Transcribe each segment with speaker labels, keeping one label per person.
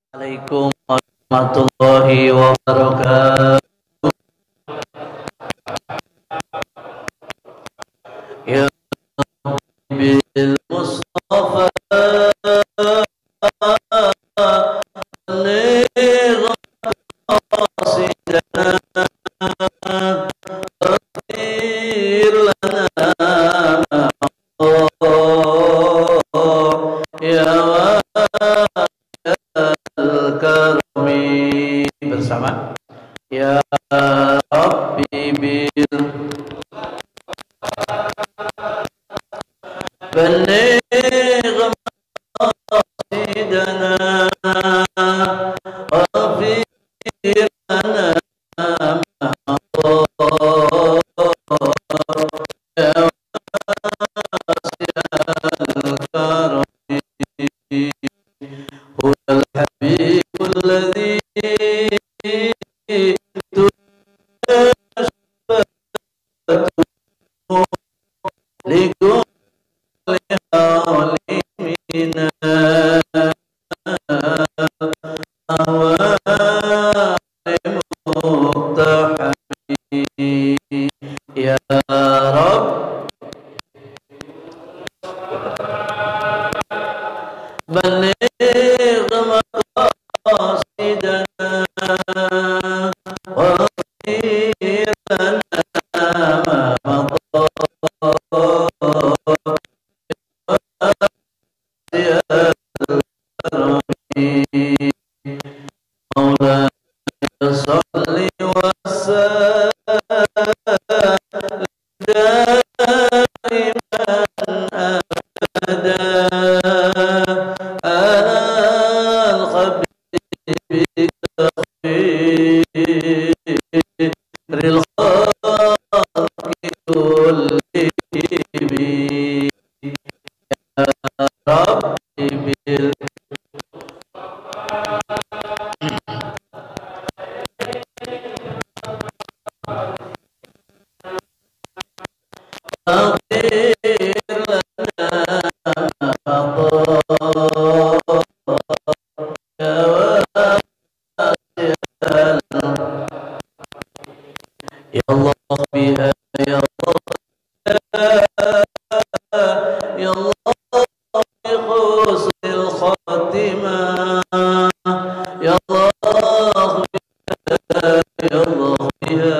Speaker 1: Assalamualaikum warahmatullahi wabarakatuh. Ya bil Mustafa baligh qasidana waghfir lana ya Al-Karmi bersama ya Rabbi bil baligh maqsidana waghfir lana ya Al-Karmi huwal habibul ladzi ya Rabb baligh maqasidana waghfir lana ma madha ya Al-Karami Maulana salli wa sallim daiman abada al-Habib khairil khalqi kullihim ya Rabbi bil aghfir lana ma madha ya wasi'al ya Allah biha ya Allah ya Allah bi husnil khatimah ya Allah ya Allah biha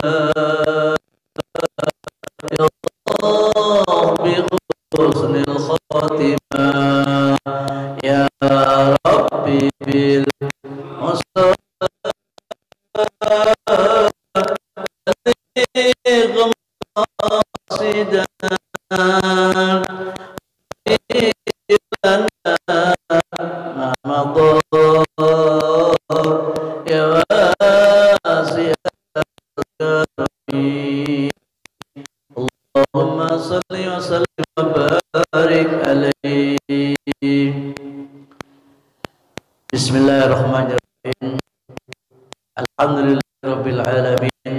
Speaker 1: ya Allah bi husnil khatimah ya Rabbi bil Mustafa baligh maqsidana ma madha ya wasi'al karami Allahumma salli wa sallim wa barik alaihi. Bismillahirrahmanirrahim. Alhamdulillahirabbil alamin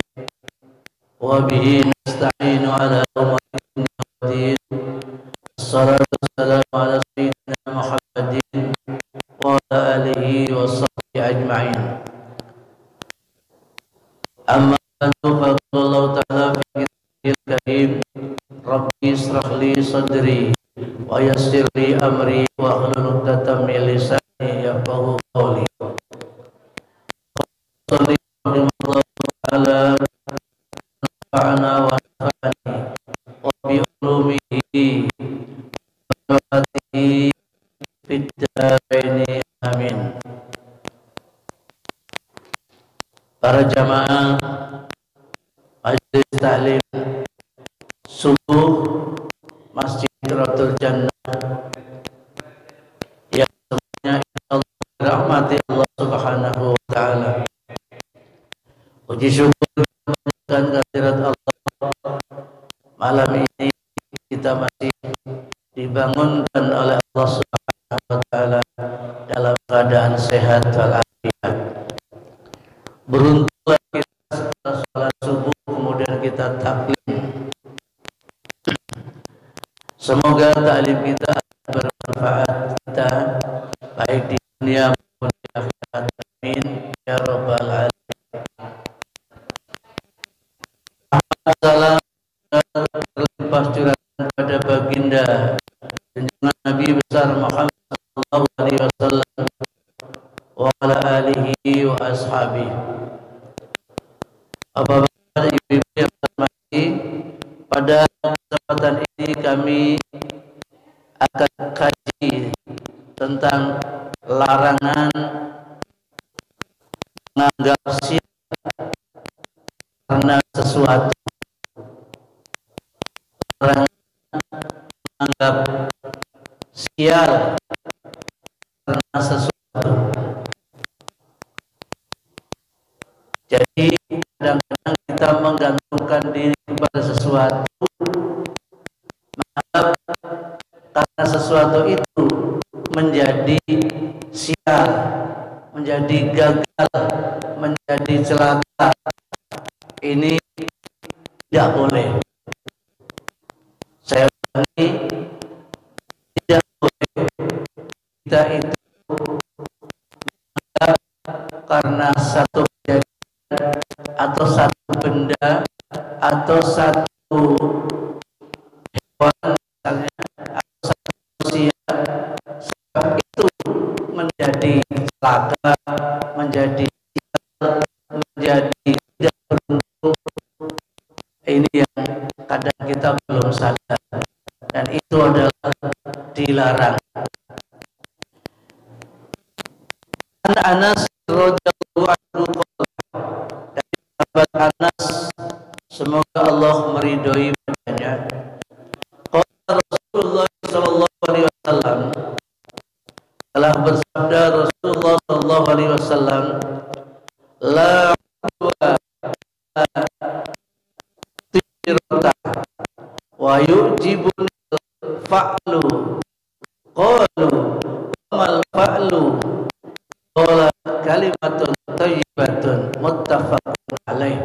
Speaker 1: wa bihi nasta'inu ala umuri din. Assalatu wassalamu ala sayyidina Muhammadin wa ala alihi wa sahbihi ajma'in. Amma ba'du fa Allah ta'ala fi kitabihil karim Rabbi israh li sadri wa yassir li amri wa hlul 'uqdatam min lisani yafqahu qawli. Sallallahu ta'ala nafa'ana wa nafa'ani wa bi ulumihi wa barakatihi fid dharain amin. Para jamaah Majelis Taklim Subuh Masjid Ratul Jannah yang semuanya Allah dirahmati Allah Subhanahu wa taala. Puji syukur dan kehadirat Allah, malam ini kita masih dibangunkan oleh Allah Subhanahu wa taala dalam keadaan sehat walafiat. Beruntunglah kita setelah salat subuh kemudian kita taklim Semoga ta'lim kita bermanfaat kita baik di dunia maupun di akhirat. Amin ya rabbal alamin. Salam terlimpah curahkan pada baginda junjungan Nabi besar Muhammad sallallahu alaihi wasallam wa ala alihi wa ashabihi. Bapak-bapak, ibu-ibu yang terhormati, pada kesempatan ini kami akan kaji tentang larangan menganggap sial karena sesuatu. Larangan menganggap sial karena sesuatu. Jadi kadang-kadang kita menggantungkan diri kepada sesuatu, menganggap karena sesuatu itu menjadi sial, menjadi gagal, menjadi celaka. Ini tidak boleh. Saya ulangi, tidak boleh kita itu menganggap karena satu kejadian atau satu benda atau satu hewan misalnya atau satu manusia sebab itu menjadi celaka, menjadi sial, menjadi tidak beruntung. Ini yang kadang kita belum sadar, dan itu adalah dilarang. Anas radhiyallahu anhu, dari sahabat Anas, semoga Allah meridhoi padanya, qala Rasulullah sallallahu alaihi wasallam, telah bersabda Rasulullah sallallahu alaihi wasallam, la tirta wa yujibuni fa'lu qalu mal fa'lu qala kalimatun thayyibatun muttafaqun alaih.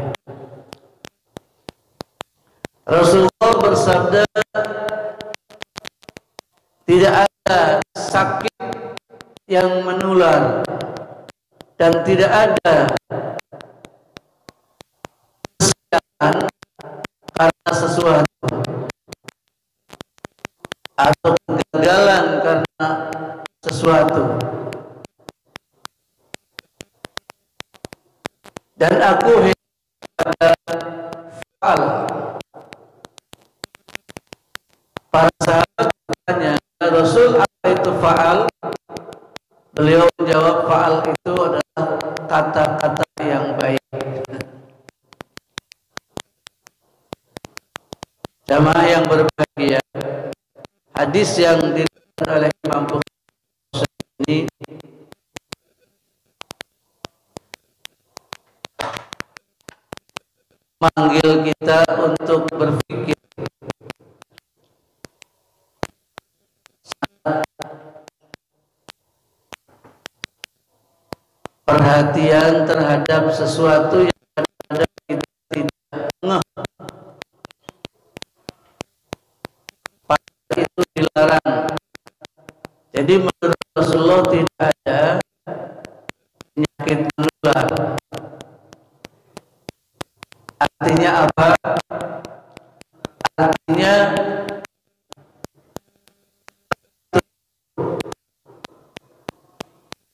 Speaker 1: Rasulullah bersabda, tidak ada sakit yang menular dan tidak ada kesalahan karena sesuatu atau kegagalan karena sesuatu. Dan aku pada fa'al. Para sahabat bertanya, Rasul, apa itu fa'al? Beliau menjawab, fa'al itu adalah kata-kata yang baik. Jamaah yang berbahagia, hadis yang diriwayatkan oleh Imam Bukhari ini manggil kita untuk berpikir perhatian terhadap sesuatu yang kadang kita tidak ngeh, padahal itu dilarang. Jadi menurut Rasulullah tidak ada penyakit menular. Artinya apa? Artinya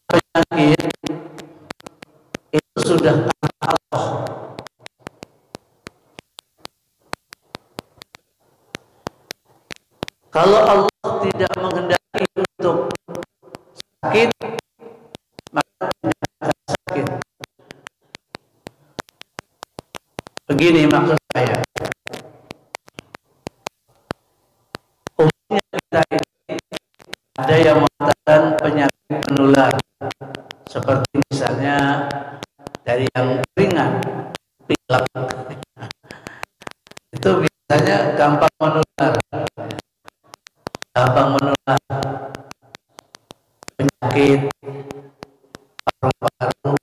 Speaker 1: penyakit itu sudah karena Allah. Kalau Allah tidak menghendaki untuk sakit, maka tidak akan sakit. Begini maksud saya. Umumnya kita ini ada yang mengatakan penyakit menular, seperti misalnya dari yang ringan, pilek, itu biasanya gampang menular. Penyakit paru-paru,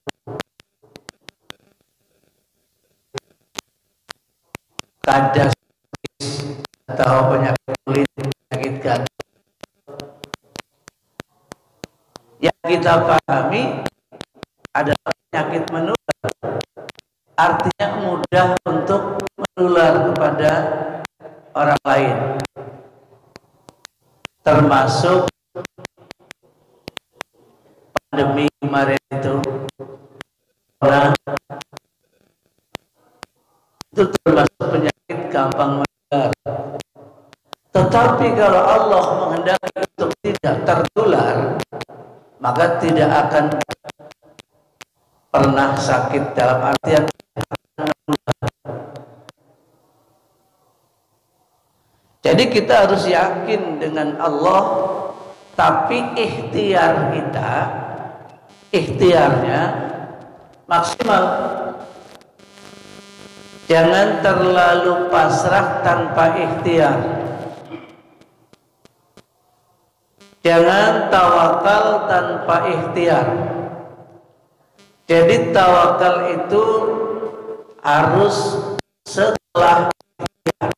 Speaker 1: kadas atau penyakit kulit, penyakit kita pahami adalah penyakit menular, artinya mudah untuk menular kepada orang lain, termasuk pandemi kemarin itu. Nah, itu termasuk penyakit gampang menular. Tetapi kalau Allah menghendaki untuk tidak tertular, maka tidak akan pernah sakit, dalam artian jadi kita harus yakin dengan Allah, tapi ikhtiarnya maksimal. Jangan terlalu pasrah tanpa ikhtiar. Jangan tawakal tanpa ikhtiar. Jadi tawakal itu harus setelah ikhtiar.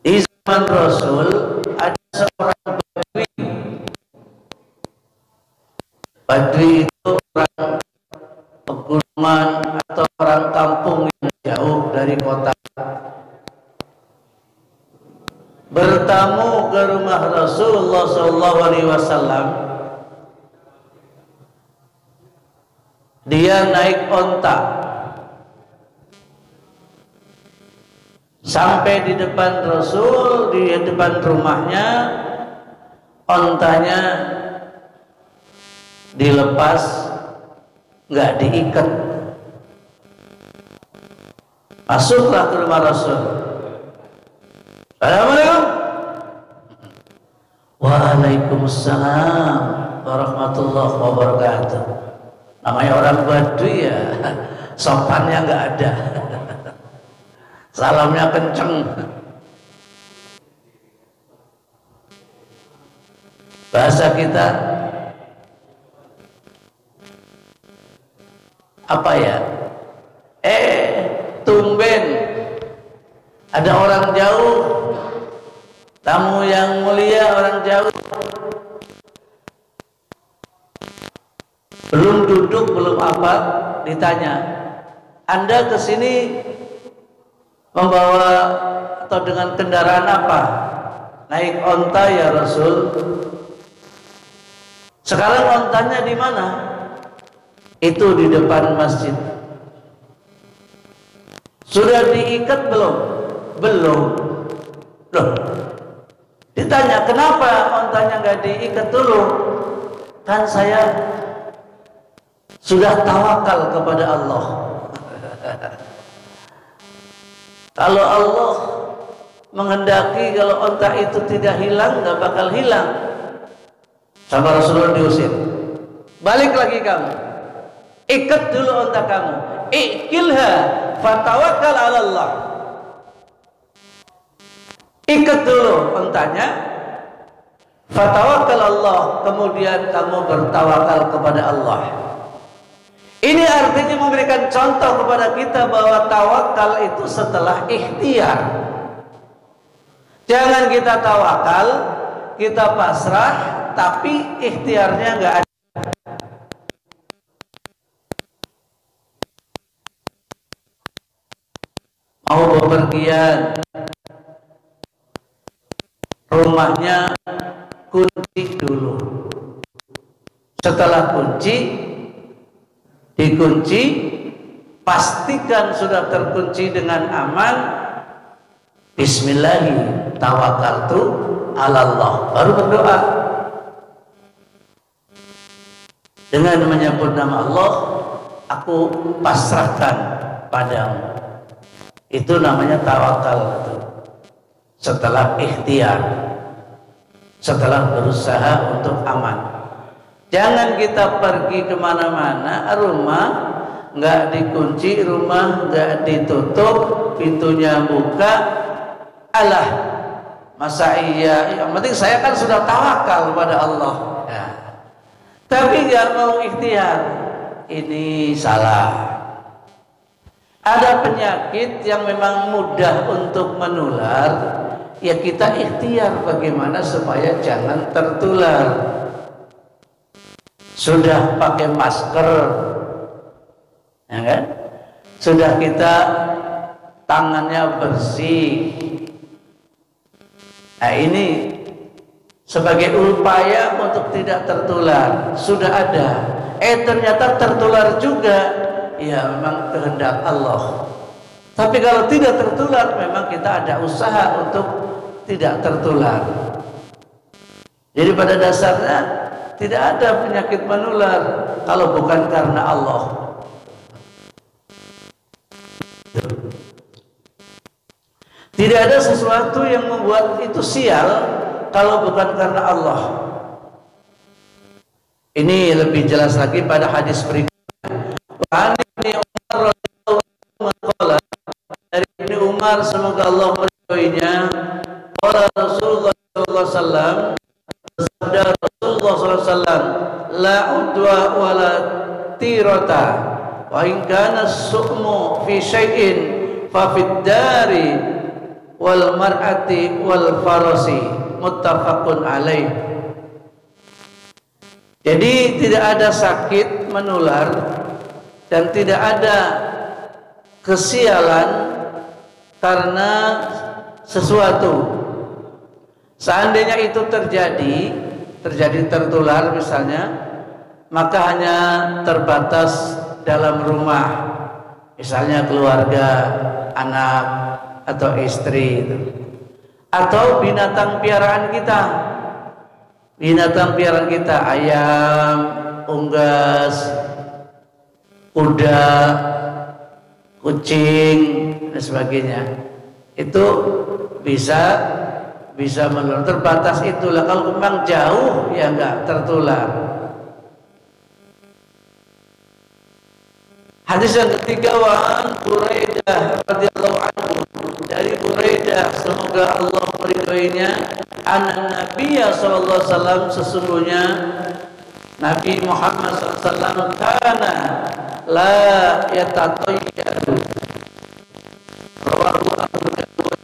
Speaker 1: Di zaman Rasul ada seorang Badui. Badui itu orang pegunungan atau orang kampung yang jauh dari kota. Bertamu ke rumah Rasulullah SAW. Dia naik onta sampai di depan Rasul, di depan rumahnya. Ontanya dilepas, nggak diikat. Masuklah ke rumah Rasul. Assalamualaikum. Waalaikumsalam warahmatullahi wabarakatuh. Namanya orang Baduy ya, sopannya nggak ada. Salamnya kenceng. Bahasa kita apa ya? Tumben ada orang jauh, tamu yang mulia, orang jauh, belum duduk, belum apa, ditanya, Anda kesini membawa atau dengan kendaraan apa? Naik onta ya Rasul. Sekarang ontanya di mana? Itu di depan masjid. Sudah diikat belum? Belum. Loh, ditanya kenapa ontanya nggak diikat dulu? Kan saya sudah tawakal kepada Allah. Kalau Allah menghendaki kalau onta itu tidak hilang, nggak bakal hilang. Sama Rasulullah diusir. Balik lagi kamu, ikat dulu onta kamu. Ikilha fatawakal ala Allah. Ikat dulu ontanya, fatawakal Allah, kemudian kamu bertawakal kepada Allah. Ini artinya memberikan contoh kepada kita bahwa tawakal itu setelah ikhtiar. Jangan kita tawakal, kita pasrah, tapi ikhtiarnya nggak ada. Mau bepergian, rumahnya kunci dulu. Setelah dikunci, pastikan sudah terkunci dengan aman. Bismillahi tawakkaltu ala Allah. Baru berdoa dengan menyebut nama Allah, aku pasrahkan padamu. Itu namanya tawakal itu. Setelah ikhtiar, setelah berusaha untuk aman. Jangan kita pergi kemana-mana, rumah nggak dikunci, rumah nggak ditutup, pintunya buka. Alah, masa iya? Yang penting saya kan sudah tawakal pada Allah. Ya. Tapi nggak mau ikhtiar, ini salah. Ada penyakit yang memang mudah untuk menular, ya kita ikhtiar bagaimana supaya jangan tertular. sudah pakai masker, ya kan? Sudah kita tangannya bersih. Nah, ini sebagai upaya untuk tidak tertular. Sudah ada. Ternyata tertular juga. Ya, memang kehendak Allah. Tapi kalau tidak tertular, memang kita ada usaha untuk tidak tertular. Jadi pada dasarnya tidak ada penyakit menular kalau bukan karena Allah. Tidak ada sesuatu yang membuat itu sial kalau bukan karena Allah. Ini lebih jelas lagi pada hadis berikutnya. Dari Ibnu Umar, semoga Allah meridhoinya, qala Rasulullah sallallahu alaihi wasallam, sabda Rasulullah sallallahu alaihi wasallam, la udwa wala tirata wa in kana as-su'mu fi syai'in fa fid dari wal mar'ati wal farasi, muttafaqun alaih. Jadi tidak ada sakit menular dan tidak ada kesialan karena sesuatu. Seandainya itu terjadi tertular misalnya, maka hanya terbatas dalam rumah, misalnya keluarga, anak atau istri, atau binatang piaraan kita. Binatang piaraan kita, ayam, unggas, kuda, kucing dan sebagainya, itu bisa menular. Terbatas itulah. Kalau memang jauh ya enggak tertular. Hadis yang ketiga, wa an Buraidah radhiyallahu anhu, dari Buraidah semoga Allah meridhoinya, anna Nabiyya sallallahu alaihi wasallam, sesungguhnya Nabi Muhammad sallallahu alaihi wasallam kana la yatatayyadu, rawahu Abu Dawud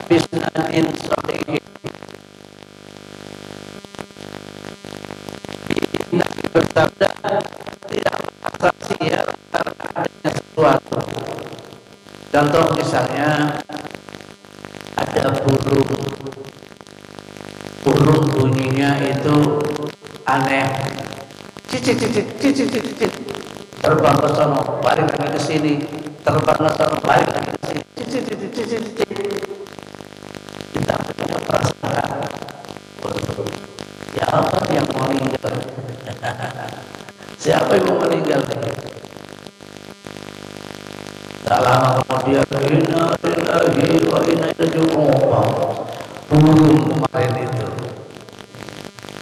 Speaker 1: bisnadin sahih. Nabi bersabda, tidak merasa sial karena adanya sesuatu. Contoh misalnya ada burung bunyinya itu aneh, cicit cicit cicit cicit, terbang ke sana balik lagi ke sini, terbang ke sana balik lagi ke sini, cicit cicit cicit cicit. Kita punya perasaan, siapa yang mau meninggal? Siapa yang mau meninggal? Tak lama kemudian, inna lillahi wa inna ilaihi raji'un. Burung kemarin itu,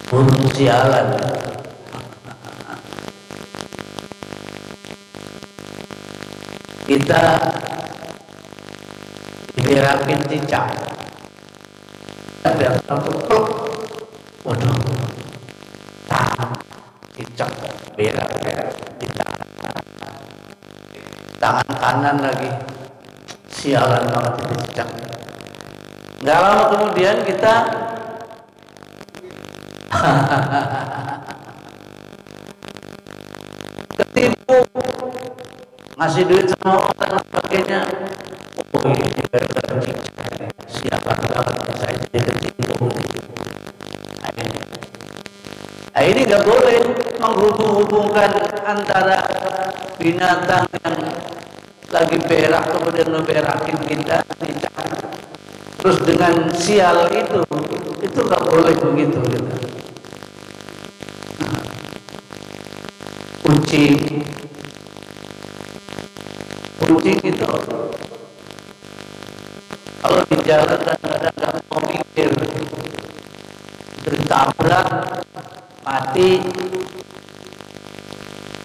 Speaker 1: burung sialan. Kita diberakin cicak, ada satu pluk, waduh, cicak berak di tangan kanan lagi, sialan banget itu cicak. Nggak lama kemudian kita ketipu, ngasih duit sama orang dan sebagainya. Oh, ini gara-gara cicak, sialan banget saya jadi ketipu. Nah, ini nggak boleh menghubung-hubungkan antara binatang yang lagi berak kemudian ngeberakin kita, terus dengan sial itu nggak boleh begitu. Kucing itu kalau di jalan kadang-kadang nggak mau mikir, ditabrak mati,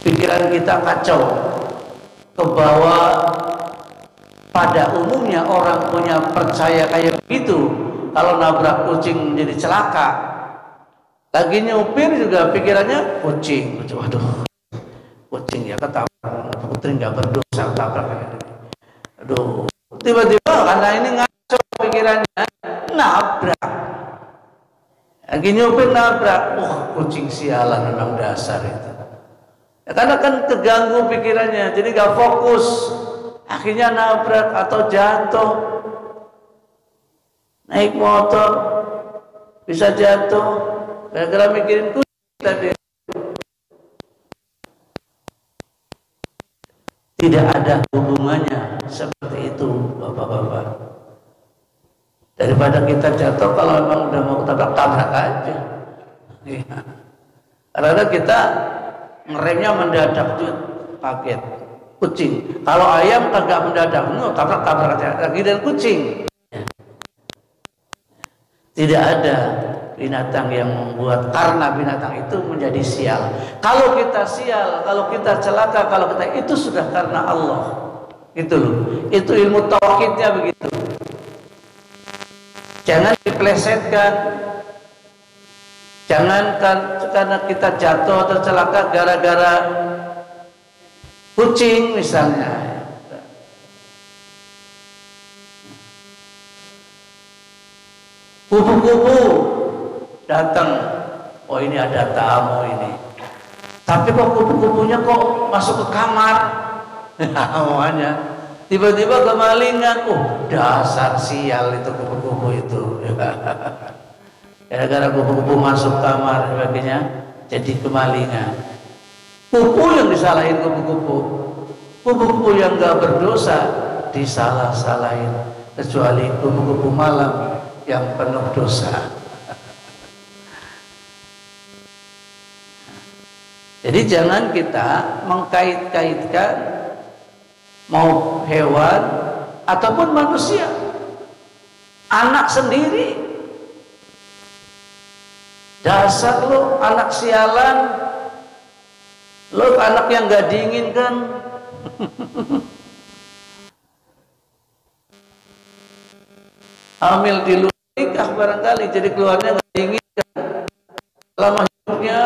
Speaker 1: pikiran kita kacau ke bawah. Pada umumnya orang punya percaya kayak begitu, kalau nabrak kucing jadi celaka. Lagi nyupir juga pikirannya kucing, waduh, kucing ya ketabrak, putri nggak berdosa tabrak kayak gini. Aduh, tiba-tiba karena ini ngaco pikirannya, nabrak. Lagi nyopir nabrak, kucing sialan memang dasar itu. Ya, karena kan terganggu pikirannya, jadi gak fokus, akhirnya nabrak atau jatuh. Naik motor bisa jatuh gara-gara mikirin kucing tadi. Tidak ada hubungannya seperti itu, bapak-bapak. Daripada kita jatuh, kalau memang udah mau tabrak aja. Ya. Karena kita ngeremnya mendadak tuh kaget. Kucing. Kalau ayam kagak mendadak, tabrak aja. Lagi dan kucing. Tidak ada binatang yang membuat, karena binatang itu menjadi sial. Kalau kita sial, kalau kita celaka, kalau kita itu sudah karena Allah. Itu loh. Itu ilmu tauhidnya begitu. Jangan diplesetkan. Jangan karena kita jatuh atau celaka gara-gara kucing misalnya. Kupu-kupu datang, oh ini ada tamu ini. Tapi kok kupu-kupunya kok masuk ke kamar? Namanya tiba-tiba kemalingan. Dasar sial itu kupu-kupu itu. Gara-gara kupu-kupu masuk kamar sebagainya, jadi kemalingan. Kupu yang disalahin kupu-kupu. Kupu-kupu yang gak berdosa disalah-salahin, kecuali kupu-kupu malam yang penuh dosa. Jadi jangan kita mengkait-kaitkan mau hewan ataupun manusia. Anak sendiri, dasar lo anak sialan, lo anak yang gak diinginkan. Hamil di luar nikah barangkali, jadi keluarnya gak diinginkan. Selama hidupnya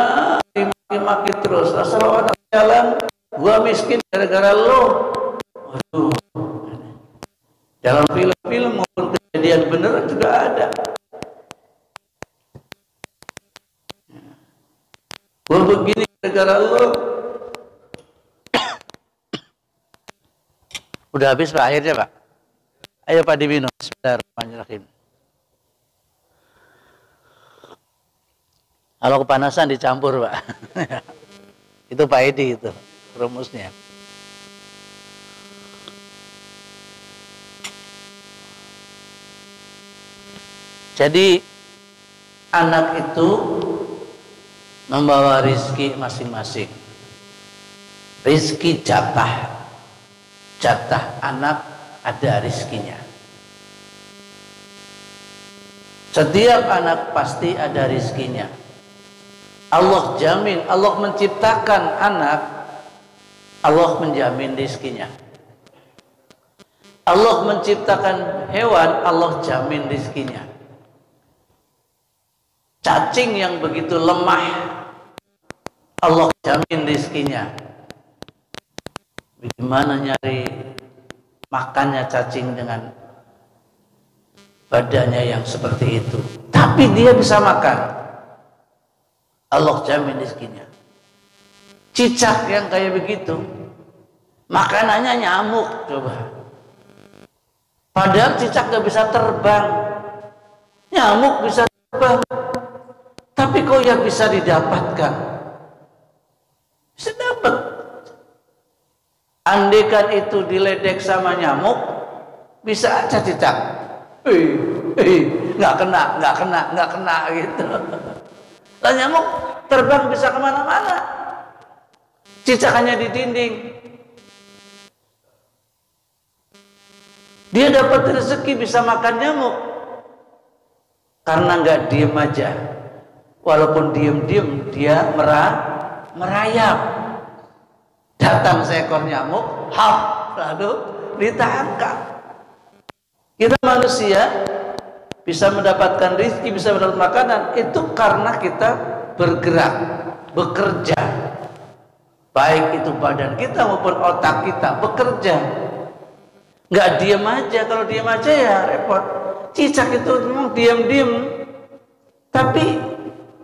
Speaker 1: dimaki-maki terus, asal anak sialan, gua miskin gara-gara lo. Waduh. Dalam film-film maupun kejadian beneran juga ada. Gua begini gara-gara lo. Udah habis Pak airnya Pak? Ayo Pak diminum. Bismillahirrahmanirrahim. Kalau kepanasan dicampur Pak. Itu Pak Edi itu rumusnya. Jadi anak itu membawa rizki masing-masing. Rizki jatah anak ada rizkinya. Setiap anak pasti ada rizkinya. Allah jamin, Allah menciptakan anak, Allah menjamin rizkinya. Allah menciptakan hewan, Allah jamin rizkinya. Cacing yang begitu lemah, Allah jamin rizkinya. Bagaimana nyari makannya cacing dengan badannya yang seperti itu, tapi dia bisa makan, Allah jamin rizkinya. Cicak yang kayak begitu, makanannya nyamuk, coba. Padahal cicak gak bisa terbang, nyamuk bisa terbang, tapi kok yang bisa didapatkan? Bisa dapat. Andaikan itu diledek sama nyamuk, bisa aja cicak. Nggak kena gitu. Lah nyamuk terbang bisa kemana-mana. Cicak hanya di dinding. Dia dapat rezeki bisa makan nyamuk karena nggak diem aja. Walaupun diem-diem dia merayap. Datang seekor nyamuk, lalu ditangkap. Kita manusia bisa mendapatkan rezeki, bisa mendapat makanan, itu karena kita bergerak, bekerja. Baik itu badan kita maupun otak kita bekerja. Nggak diem aja, kalau diem aja ya repot. Cicak itu memang diem-diem, tapi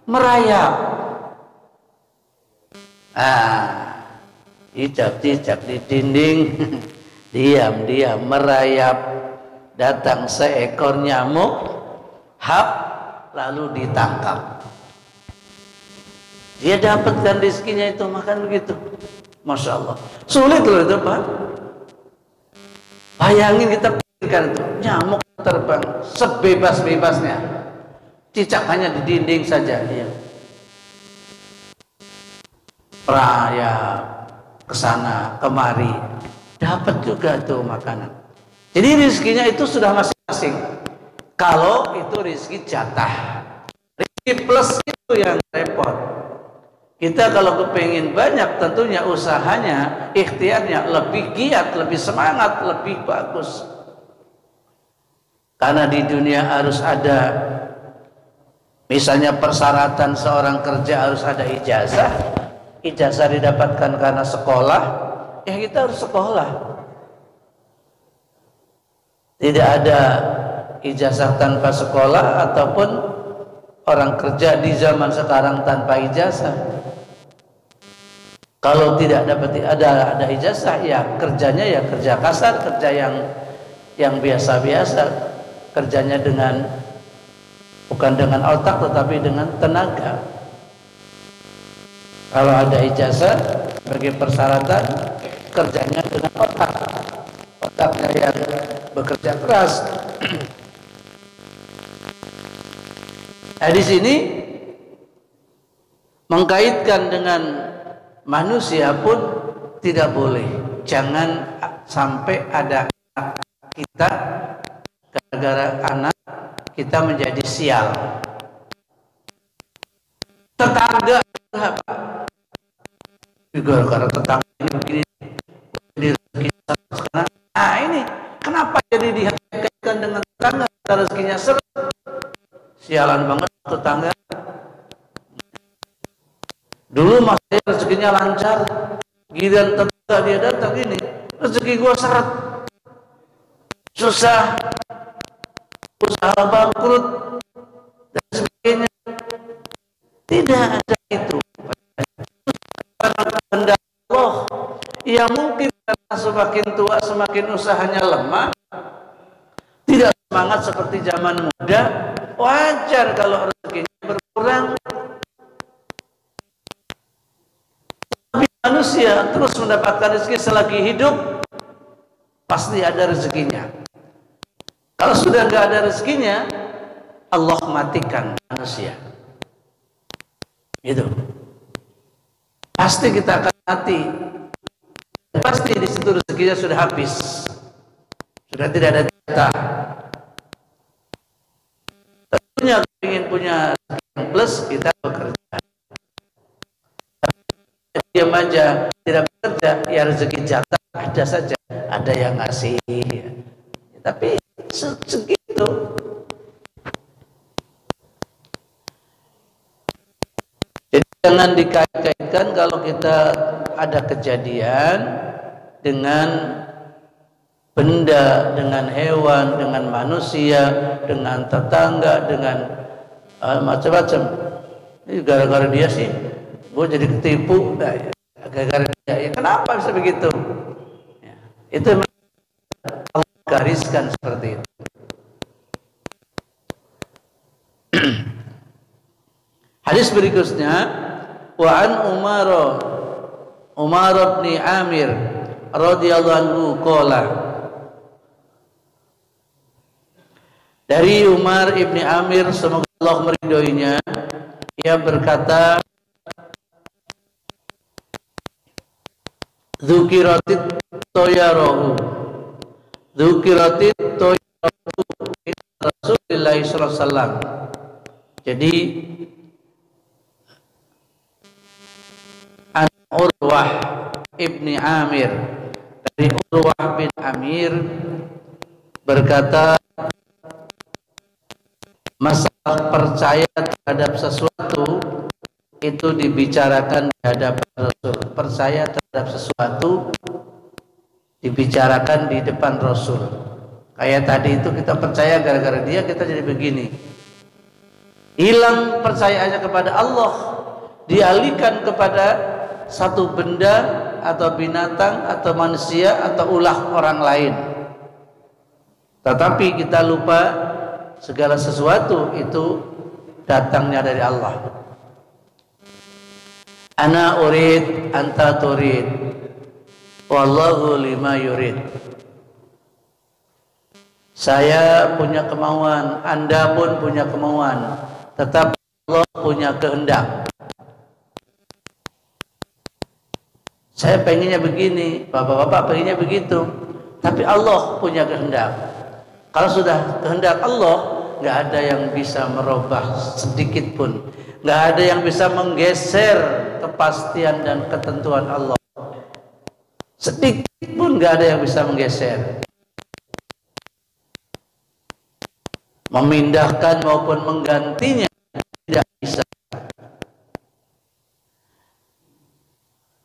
Speaker 1: merayap. Cicak-cicak di dinding, diam-diam merayap. Datang seekor nyamuk, hap, lalu ditangkap. Dia dapatkan rezekinya itu, makan begitu. Masya Allah. Sulit loh itu, Pak. Bayangin, kita pikirkan itu, nyamuk terbang sebebas-bebasnya. Cicak hanya di dinding saja dia. Perayap kesana kemari, dapat juga tuh makanan. Jadi rezekinya itu sudah masing-masing. Kalau itu rezeki jatah, rezeki plus itu yang repot. Kita kalau kepingin banyak, tentunya usahanya, ikhtiarnya lebih giat, lebih semangat, lebih bagus. Karena di dunia harus ada, misalnya persyaratan seorang kerja harus ada ijazah. Ijazah didapatkan karena sekolah, ya kita harus sekolah. Tidak ada ijazah tanpa sekolah, ataupun orang kerja di zaman sekarang tanpa ijazah. Kalau tidak dapat ada ijazah, ya kerjanya ya kerja kasar, kerja yang biasa-biasa, kerjanya bukan dengan otak tetapi dengan tenaga. Kalau ada ijazah sebagai persyaratan, kerjanya dengan otak. Otaknya yang bekerja keras. Nah, di sini mengkaitkan dengan manusia pun tidak boleh. Jangan sampai ada anak kita, gara-gara anak kita menjadi sial. Tetangga juga karena tetangga ini begini, nah ini kenapa jadi dikaitkan dengan tetangga? Rezekinya seret, sialan banget tetangga. Dulu mas saya rezekinya lancar, giliran tetangga dia datang gini, rezeki gua seret, susah, usaha bangkrut dan sebagainya. Tidak ada itu. Kehendak Allah. Ya mungkin karena semakin tua semakin usahanya lemah, tidak semangat seperti zaman muda. Wajar kalau rezekinya berkurang. Tapi manusia terus mendapatkan rezeki selagi hidup, pasti ada rezekinya. Kalau sudah nggak ada rezekinya, Allah matikan manusia. Gitu. Pasti kita akan mati. Pasti di situ rezekinya sudah habis, sudah tidak ada jatah. Tentunya ingin punya rezeki yang plus, kita bekerja. Diam aja, tidak bekerja, ya rezeki jatah ada saja, ada yang ngasih. Tapi segitu. Jadi jangan dikait-kaitkan kalau kita ada kejadian dengan benda, dengan hewan, dengan manusia, dengan tetangga, dengan macam-macam. Ini gara-gara dia sih, gue jadi ketipu. Nah, gara-gara dia, ya kenapa bisa begitu? Ya, itu memang Allah gariskan seperti itu. Hadis berikutnya, wa an Umar bin Amir radhiyallahu anhu qala, dari Umar ibni Amir semoga Allah meridhoinya, ia berkata, dzukiratit toyarohu Rasulullah sallallahu alaihi wasallam. Jadi Urwah ibni Amir, dari Urwah bin Amir berkata, masalah percaya terhadap sesuatu itu dibicarakan di hadapan Rasul. Percaya terhadap sesuatu dibicarakan di depan Rasul. Kayak tadi itu kita percaya gara-gara dia kita jadi begini. hilang percayaannya kepada Allah, dialihkan kepada satu benda atau binatang atau manusia atau ulah orang lain. Tetapi kita lupa segala sesuatu itu datangnya dari Allah. Ana urid anta turid wallahu lima yurid. Saya punya kemauan, Anda pun punya kemauan, tetapi Allah punya kehendak. Saya pengennya begini, bapak-bapak pengennya begitu, tapi Allah punya kehendak. Kalau sudah kehendak Allah, nggak ada yang bisa merubah sedikit pun, nggak ada yang bisa menggeser kepastian dan ketentuan Allah. Sedikit pun nggak ada yang bisa menggeser, memindahkan maupun menggantinya tidak bisa.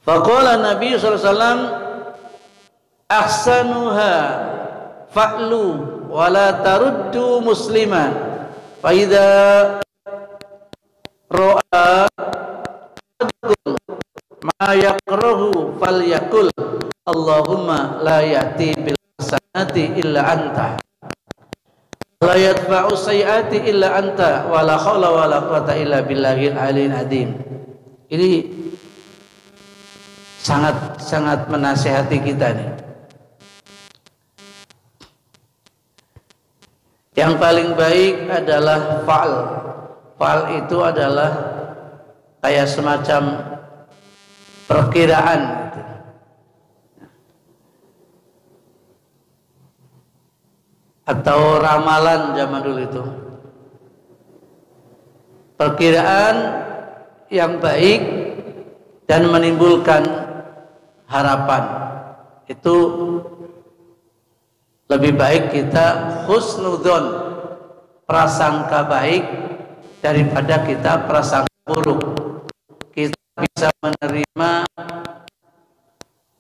Speaker 1: Faqala Nabi sallallahu alaihi wasallam ahsanuha fa'lu wa la taruddu musliman fa idza ra'a ma yakrahu falyakul Allahumma la ya'ti bil hasanati illa anta la yadfa'u sayyi'ati illa anta wa la haula wa la quwata illa billahil aliyyil azim. Ini sangat menasihati kita nih. Yang paling baik adalah fa'al. Fa'al itu adalah kayak semacam perkiraan gitu. Atau ramalan zaman dulu itu. Perkiraan yang baik dan menimbulkan harapan. Itu lebih baik kita husnudzon, prasangka baik, daripada kita prasangka buruk. Kita bisa menerima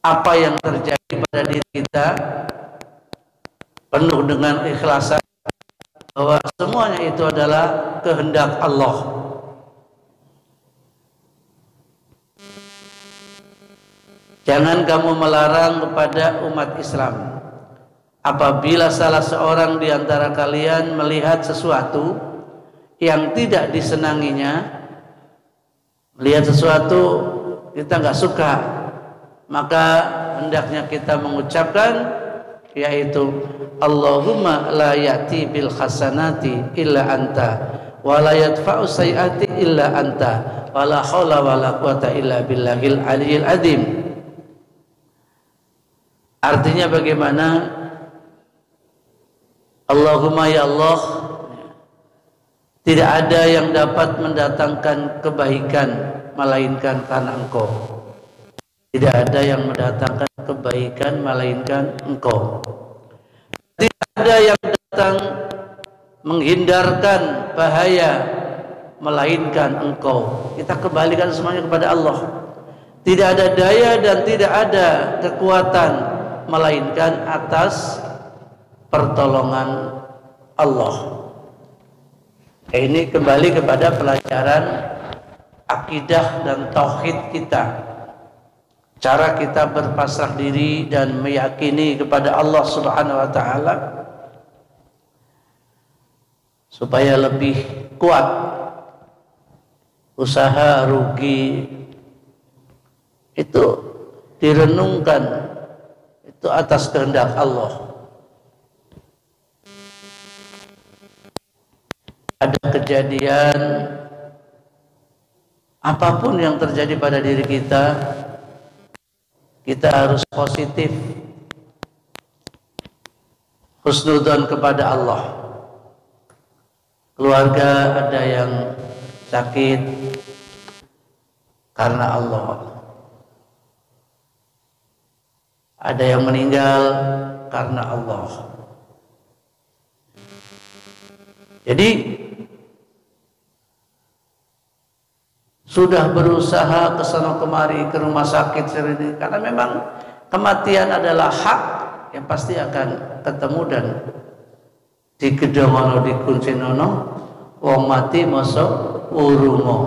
Speaker 1: apa yang terjadi pada diri kita penuh dengan ikhlasan bahwa semuanya itu adalah kehendak Allah. Jangan kamu melarang kepada umat Islam apabila salah seorang di antara kalian melihat sesuatu yang tidak disenanginya, melihat sesuatu kita nggak suka, maka hendaknya kita mengucapkan, yaitu Allahumma la ya'ti bil hasanati illa anta wa la yadfa'u sayyi'ati illa anta wa la haula wa la quwata illa billahil aliyyil azim. Artinya bagaimana? Allahumma ya Allah, tidak ada yang dapat mendatangkan kebaikan melainkan karena Engkau. Tidak ada yang mendatangkan kebaikan melainkan Engkau. Tidak ada yang datang menghindarkan bahaya melainkan Engkau. Kita kembalikan semuanya kepada Allah. Tidak ada daya dan tidak ada kekuatan melainkan atas pertolongan Allah. Ini kembali kepada pelajaran akidah dan tauhid kita. Cara kita berpasrah diri dan meyakini kepada Allah Subhanahu wa taala supaya lebih kuat. Usaha rugi itu direnungkan, itu atas kehendak Allah. Ada kejadian apapun yang terjadi pada diri kita, kita harus positif, husnudzon kepada Allah. Keluarga ada yang sakit karena Allah, ada yang meninggal karena Allah. Jadi sudah berusaha kesana kemari ke rumah sakit sini, karena memang kematian adalah hak yang pasti akan ketemu, dan di gedongono di kuncinono Wong mati masa urungo.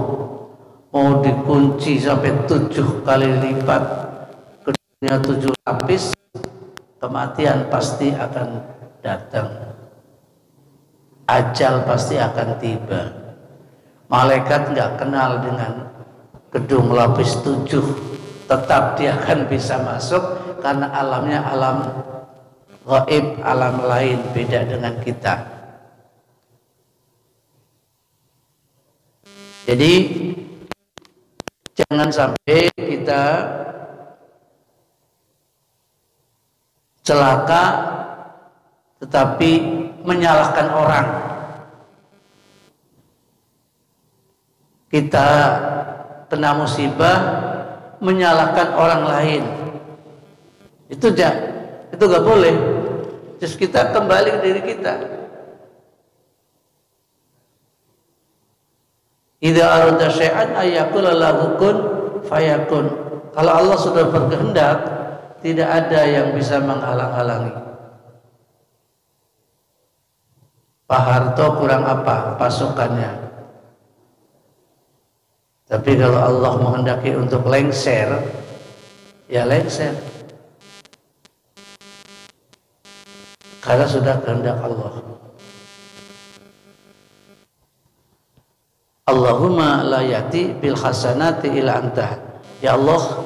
Speaker 1: Mau dikunci sampai 7 kali lipat ke dunia 7 lapis, kematian pasti akan datang. Ajal pasti akan tiba. Malaikat nggak kenal dengan gedung lapis 7, tetap dia akan bisa masuk karena alamnya alam gaib, alam lain, beda dengan kita. Jadi jangan sampai kita celaka tetapi menyalahkan orang. Kita kena musibah menyalahkan orang lain. Itu gak boleh. Terus kita kembali ke diri kita. Idza arada syai'an ayyakula lahu kun fayakun. Kalau Allah sudah berkehendak, tidak ada yang bisa menghalang-halangi. Pak Harto kurang apa pasukannya? Tapi kalau Allah menghendaki untuk lengser, ya lengser. Karena sudah kehendak Allah. Allahumma la yati bil hasanati ila anta. Ya Allah,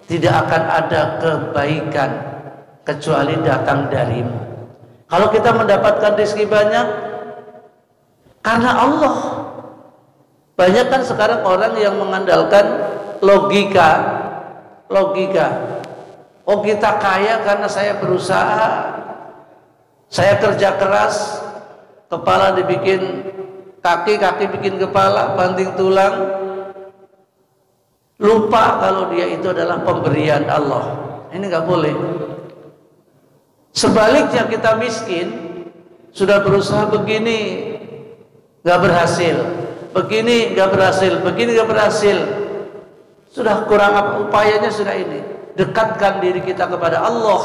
Speaker 1: tidak akan ada kebaikan kecuali datang darimu. Kalau kita mendapatkan rezeki banyak karena Allah. Banyak kan sekarang orang yang mengandalkan logika. Oh, kita kaya karena saya berusaha, saya kerja keras, kepala dibikin kaki bikin kepala, banting tulang. Lupa kalau dia itu adalah pemberian Allah. Ini nggak boleh. Sebaliknya kita miskin, sudah berusaha begini nggak berhasil, begini nggak berhasil, begini nggak berhasil, sudah kurang apa upayanya, sudah ini. Dekatkan diri kita kepada Allah.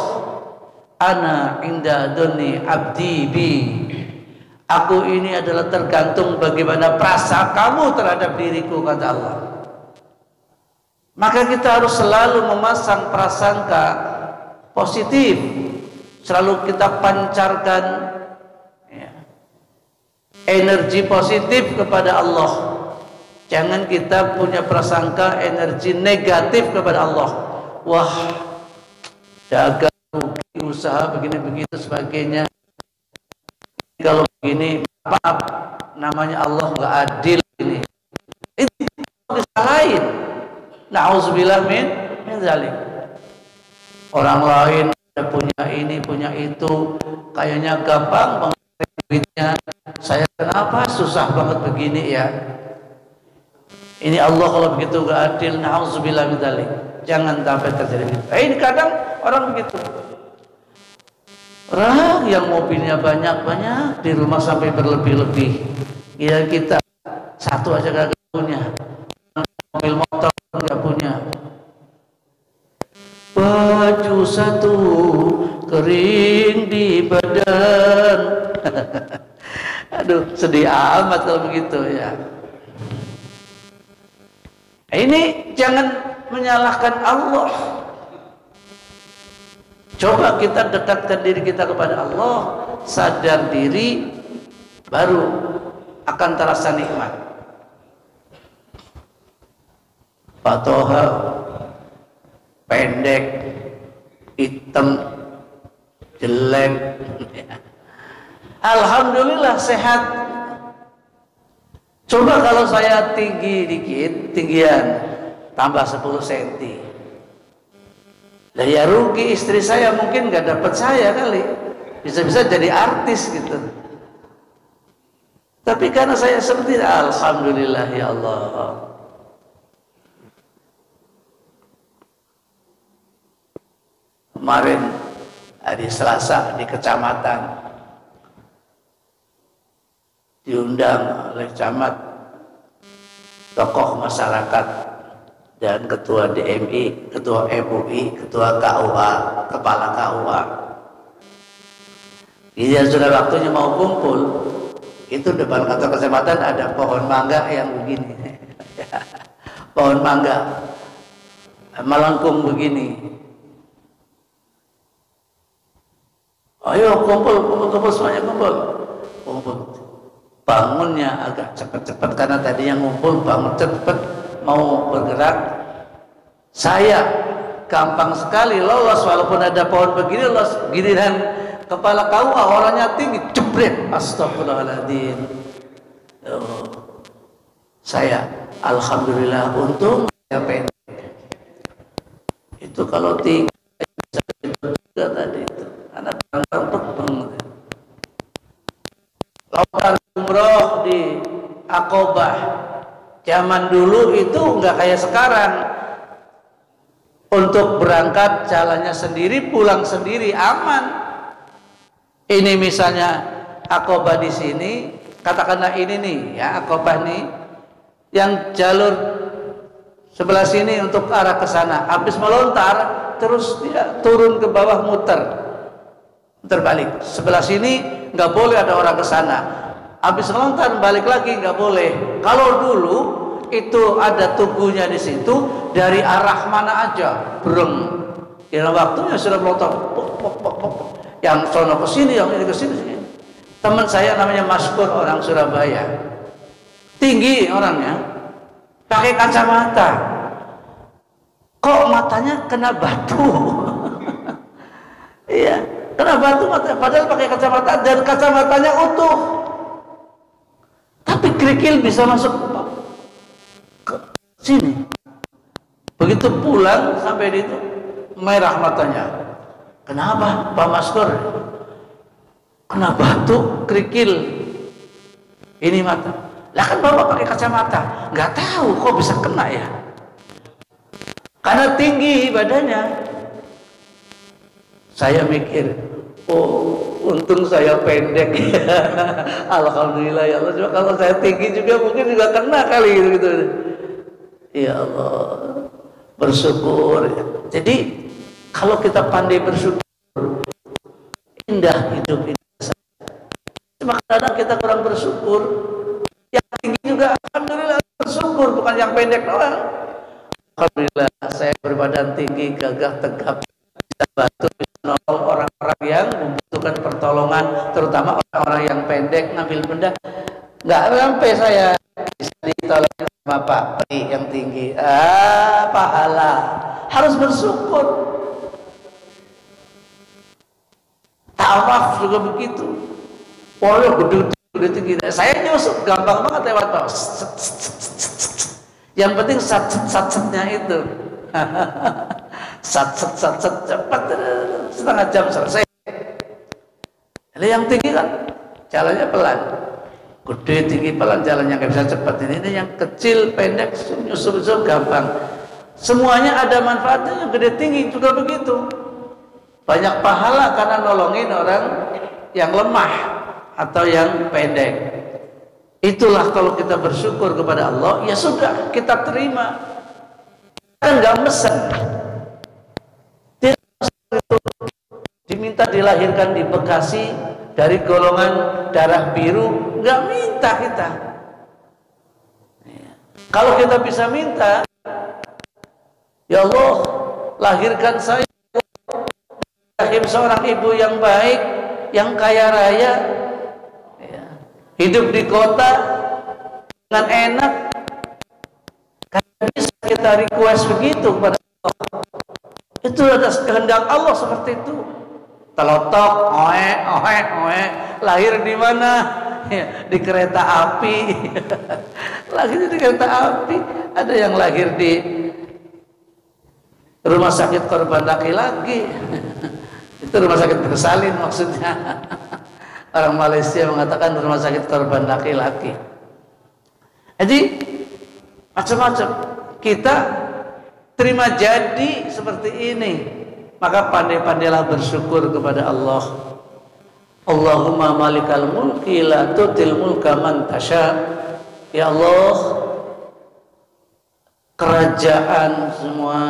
Speaker 1: Ana inda doni abdi bi. Aku ini adalah tergantung bagaimana perasaan kamu terhadap diriku, kata Allah. Maka kita harus selalu memasang prasangka positif, selalu kita pancarkan energi positif kepada Allah. Jangan kita punya prasangka energi negatif kepada Allah. Wah, dagang rugi, usaha begini begitu sebagainya. Kalau begini, maaf, namanya Allah nggak adil ini. Itu disalahin. Nauzubillah min zalik. Orang lain punya ini, punya itu, kayaknya gampang banget duitnya. Saya kenapa susah banget begini ya? Ini Allah kalau begitu nggak adil. Nauzubillah min zalik. Jangan sampai terjadi. Ini kadang orang begitu. Orang yang mobilnya banyak-banyak, di rumah sampai berlebih-lebih. Ya kita satu aja gak punya, mobil motor gak punya. Baju satu kering di badan. Aduh, sedih amat kalau begitu ya. Ini jangan menyalahkan Allah. Coba kita dekatkan diri kita kepada Allah, sadar diri, baru akan terasa nikmat. Pak Toha pendek, hitam, jelek, alhamdulillah sehat. Coba kalau saya tinggi dikit, tinggian tambah 10 cm. Lah ya rugi, istri saya mungkin nggak dapat saya kali, bisa-bisa jadi artis gitu. Tapi karena saya seperti itu, alhamdulillah ya Allah. Kemarin hari Selasa di kecamatan diundang oleh camat, tokoh masyarakat, dan ketua DMI, ketua MUI, ketua KUA, kepala KUA. Jadi sudah waktunya mau kumpul, Itu depan kantor kecamatan ada pohon mangga yang begini. Pohon mangga melengkung begini. Ayo kumpul semuanya kumpul. Bangunnya agak cepat-cepat karena tadi yang ngumpul bangun cepat mau bergerak. Saya gampang sekali lolos walaupun ada pohon begini lolos. Giliran kepala kau orangnya tinggi jebret, astagfirullahaladzim. Saya alhamdulillah untung saya pendek. Itu kalau tinggi bisa juga tadi itu anak bang. Lautan umroh di Aqobah zaman dulu itu nggak kayak sekarang. Untuk berangkat jalannya sendiri, pulang sendiri, aman. Ini misalnya Aqobah di sini, katakanlah ini nih ya Aqobah nih, yang jalur sebelah sini untuk arah ke sana. Habis melontar, terus dia turun ke bawah muter balik. Sebelah sini nggak boleh ada orang ke sana. Habis melontar balik lagi nggak boleh. Kalau dulu itu ada tugunya di situ dari arah mana aja, breng. Ya waktunya sudah melontar. Yang sono ke sini, yang ini ke sini. Teman saya namanya Maskur, orang Surabaya. Tinggi orangnya, pakai kacamata. Kok matanya kena batu? Iya, kena batu matanya, padahal pakai kacamata dan kacamatanya utuh. Tapi kerikil bisa masuk ke sini. Begitu pulang sampai di itu merah matanya. Kenapa Pak Maskur? Kena batu kerikil ini mata. Lah kan bapak pakai kacamata, nggak tahu kok bisa kena ya. Karena tinggi badannya. Saya mikir, oh untung saya pendek. Alhamdulillah ya Allah. Cuma kalau saya tinggi juga mungkin juga kena kali gitu. Ya Allah, bersyukur. Jadi kalau kita pandai bersyukur, indah hidup ini. Cuma kadang kita kurang bersyukur. Yang tinggi juga alhamdulillah bersyukur, bukan yang pendek doang. Alhamdulillah saya berbadan tinggi, gagah, tegap, bisa bantu menolong orang-orang yang membutuhkan pertolongan, terutama orang-orang yang pendek ngambil benda. Nggak sampai saya bisa ditolong sama Pak Pri yang tinggi. Pahala. Harus bersyukur. Tawaf juga begitu. Pokoknya gede tinggi. Saya nyusup gampang banget lewat tawaf. Yang penting sat-setnya itu. Sat-set cepat, setengah jam selesai. Ini yang tinggi kan jalannya pelan. Gede tinggi pelan jalannya nggak bisa cepat. Ini yang kecil pendek nyusup gampang. Semuanya ada manfaatnya. Yang gede tinggi juga begitu. Banyak pahala karena nolongin orang yang lemah atau yang pendek. Itulah kalau kita bersyukur kepada Allah, ya sudah kita terima. Kan nggak mesen. Dia itu diminta dilahirkan di Bekasi dari golongan darah biru, nggak minta kita. Kalau kita bisa minta, ya Allah lahirkan saya lahir seorang ibu yang baik, yang kaya raya, ya, hidup di kota dengan enak. Karena bisa kita request begitu kepada Allah. Itu ada kehendak Allah seperti itu. Telotok, oe, lahir di mana? Ya, di kereta api. Lahir di kereta api. Ada yang lahir di rumah sakit korban laki-laki. Itu rumah sakit bersalin maksudnya. Orang Malaysia mengatakan rumah sakit korban laki-laki. Jadi macam-macam. Kita terima jadi seperti ini. Maka pandai-pandailah bersyukur kepada Allah. Allahumma malikal mulki la tutil mulka man tasha. Ya Allah, kerajaan semua,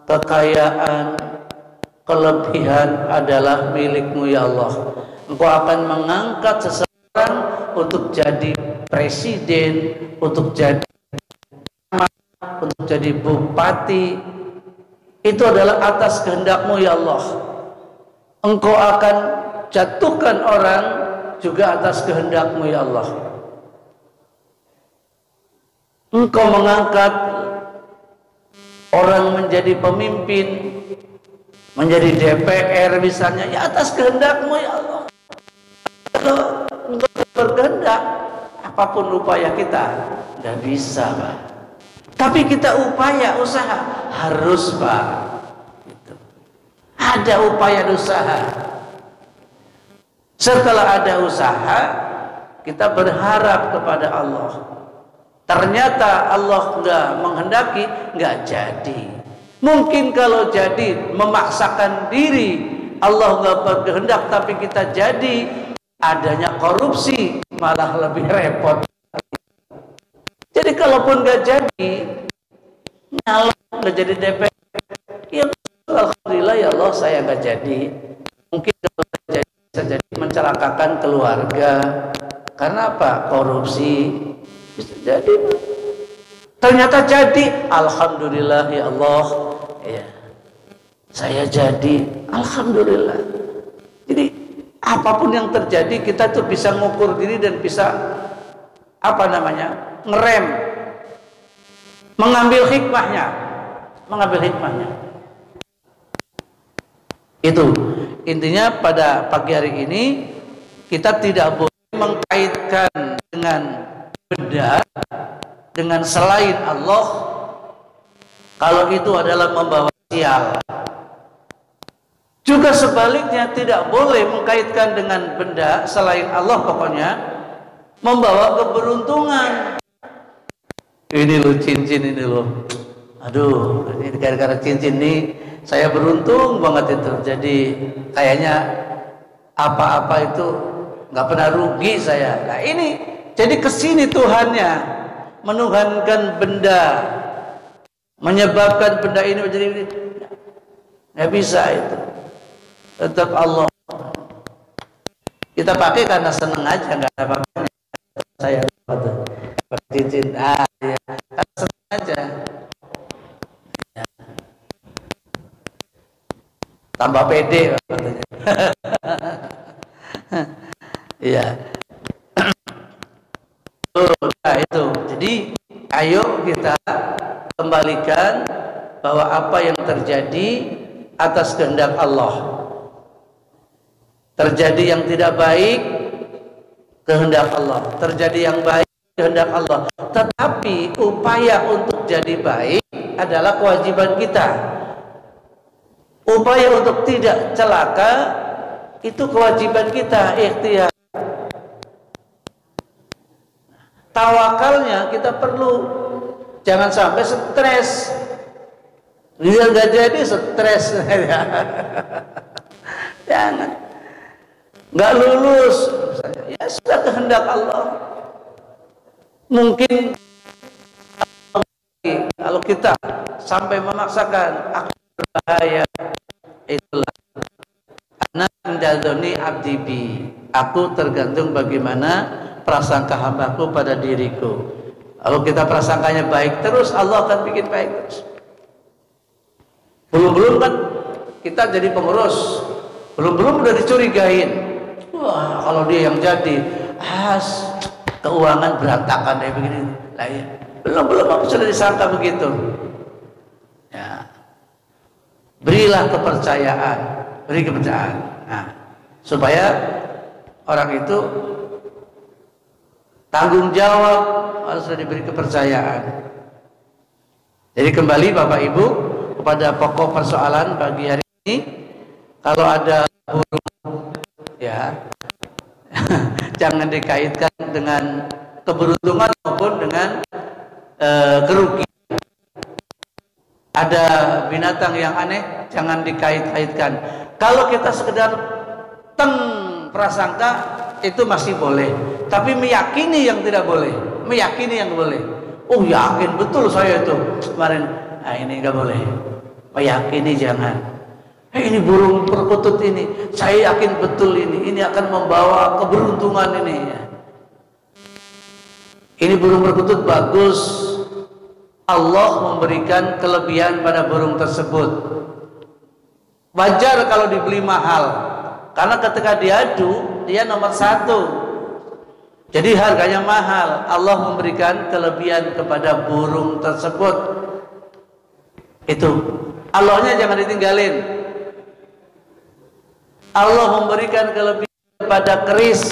Speaker 1: kekayaan, kelebihan adalah milikmu ya Allah. Engkau akan mengangkat seseorang orang untuk jadi presiden, untuk jadi bupati, itu adalah atas kehendak-Mu ya Allah. Engkau akan jatuhkan orang juga atas kehendak-Mu ya Allah. Engkau mengangkat orang menjadi pemimpin, menjadi DPR misalnya, ya atas kehendak-Mu ya Allah. Kalau engkau berkehendak, apapun upaya kita nggak bisa, Pak. Tapi kita upaya, usaha harus, Pak. Gitu. Ada upaya dan usaha. Setelah ada usaha, kita berharap kepada Allah. Ternyata Allah nggak menghendaki, nggak jadi. Mungkin kalau jadi memaksakan diri, Allah nggak berkehendak, tapi kita jadi, adanya korupsi malah lebih repot. Jadi kalaupun nggak jadi, nyalon nggak jadi DPR, ya alhamdulillah ya Allah saya nggak jadi. Mungkin kalau jadi bisa jadi mencelakakan keluarga. Karena apa? Korupsi bisa jadi. Ternyata jadi, alhamdulillah ya Allah. Ya, saya jadi, alhamdulillah. Jadi apapun yang terjadi kita tuh bisa ngukur diri dan bisa ngerem, mengambil hikmahnya. Itu intinya. Pada pagi hari ini kita tidak boleh mengkaitkan dengan benda, dengan selain Allah, kalau itu adalah membawa sial. Juga sebaliknya tidak boleh mengkaitkan dengan benda selain Allah, pokoknya membawa keberuntungan. Ini loh cincin ini loh, aduh ini gara-gara cincin nih saya beruntung banget itu. Jadi kayaknya apa-apa itu nggak pernah rugi saya. Nah ini jadi kesini Tuhannya menuhankan benda, menyebabkan benda ini menjadi, nggak bisa itu. Tetap Allah kita pakai karena seneng aja, nggak ada apa-apa. Saya pakai cincin, ya, seneng aja. Ya. Tambah pede katanya. Iya. Nah, itu. Jadi ayo kita kembalikan bahwa apa yang terjadi atas kehendak Allah. Terjadi yang tidak baik, kehendak Allah. Terjadi yang baik, kehendak Allah. Tetapi upaya untuk jadi baik adalah kewajiban kita. Upaya untuk tidak celaka itu kewajiban kita, ikhtiar. Tawakalnya kita perlu, jangan sampai stres. Dia nggak jadi stres, jangan. Nggak lulus, ya sudah kehendak Allah. Mungkin kalau kita sampai memaksakan, akan berbahaya. Itulah anak menjadoni abdi bi, aku tergantung bagaimana prasangka hambaku pada diriku. Kalau kita prasangkanya baik terus, Allah akan bikin baik terus. Belum kan kita jadi pengurus, belum udah dicurigain. Wah, kalau dia yang jadi, keuangan berantakan kayak begini. Lah ya, belum aku sudah disangka begitu. Ya. Berilah kepercayaan, beri kepercayaan. Nah, supaya orang itu tanggung jawab, harus diberi kepercayaan. Jadi kembali Bapak Ibu kepada pokok persoalan pagi hari ini, kalau ada burung, ya jangan dikaitkan dengan keberuntungan maupun dengan kerugian. Ada binatang yang aneh, jangan dikait-kaitkan. Kalau kita sekedar prasangka itu masih boleh, tapi meyakini yang tidak boleh, meyakini yang boleh. Oh yakin betul saya itu kemarin, nah ini nggak boleh. Meyakini jangan. Ini burung perkutut ini, saya yakin betul ini akan membawa keberuntungan ini. Ini burung perkutut bagus. Allah memberikan kelebihan pada burung tersebut. Wajar kalau dibeli mahal, karena ketika diadu dia nomor 1, jadi harganya mahal. Allah memberikan kelebihan kepada burung tersebut. Itu Allahnya jangan ditinggalin. Allah memberikan kelebihan kepada keris,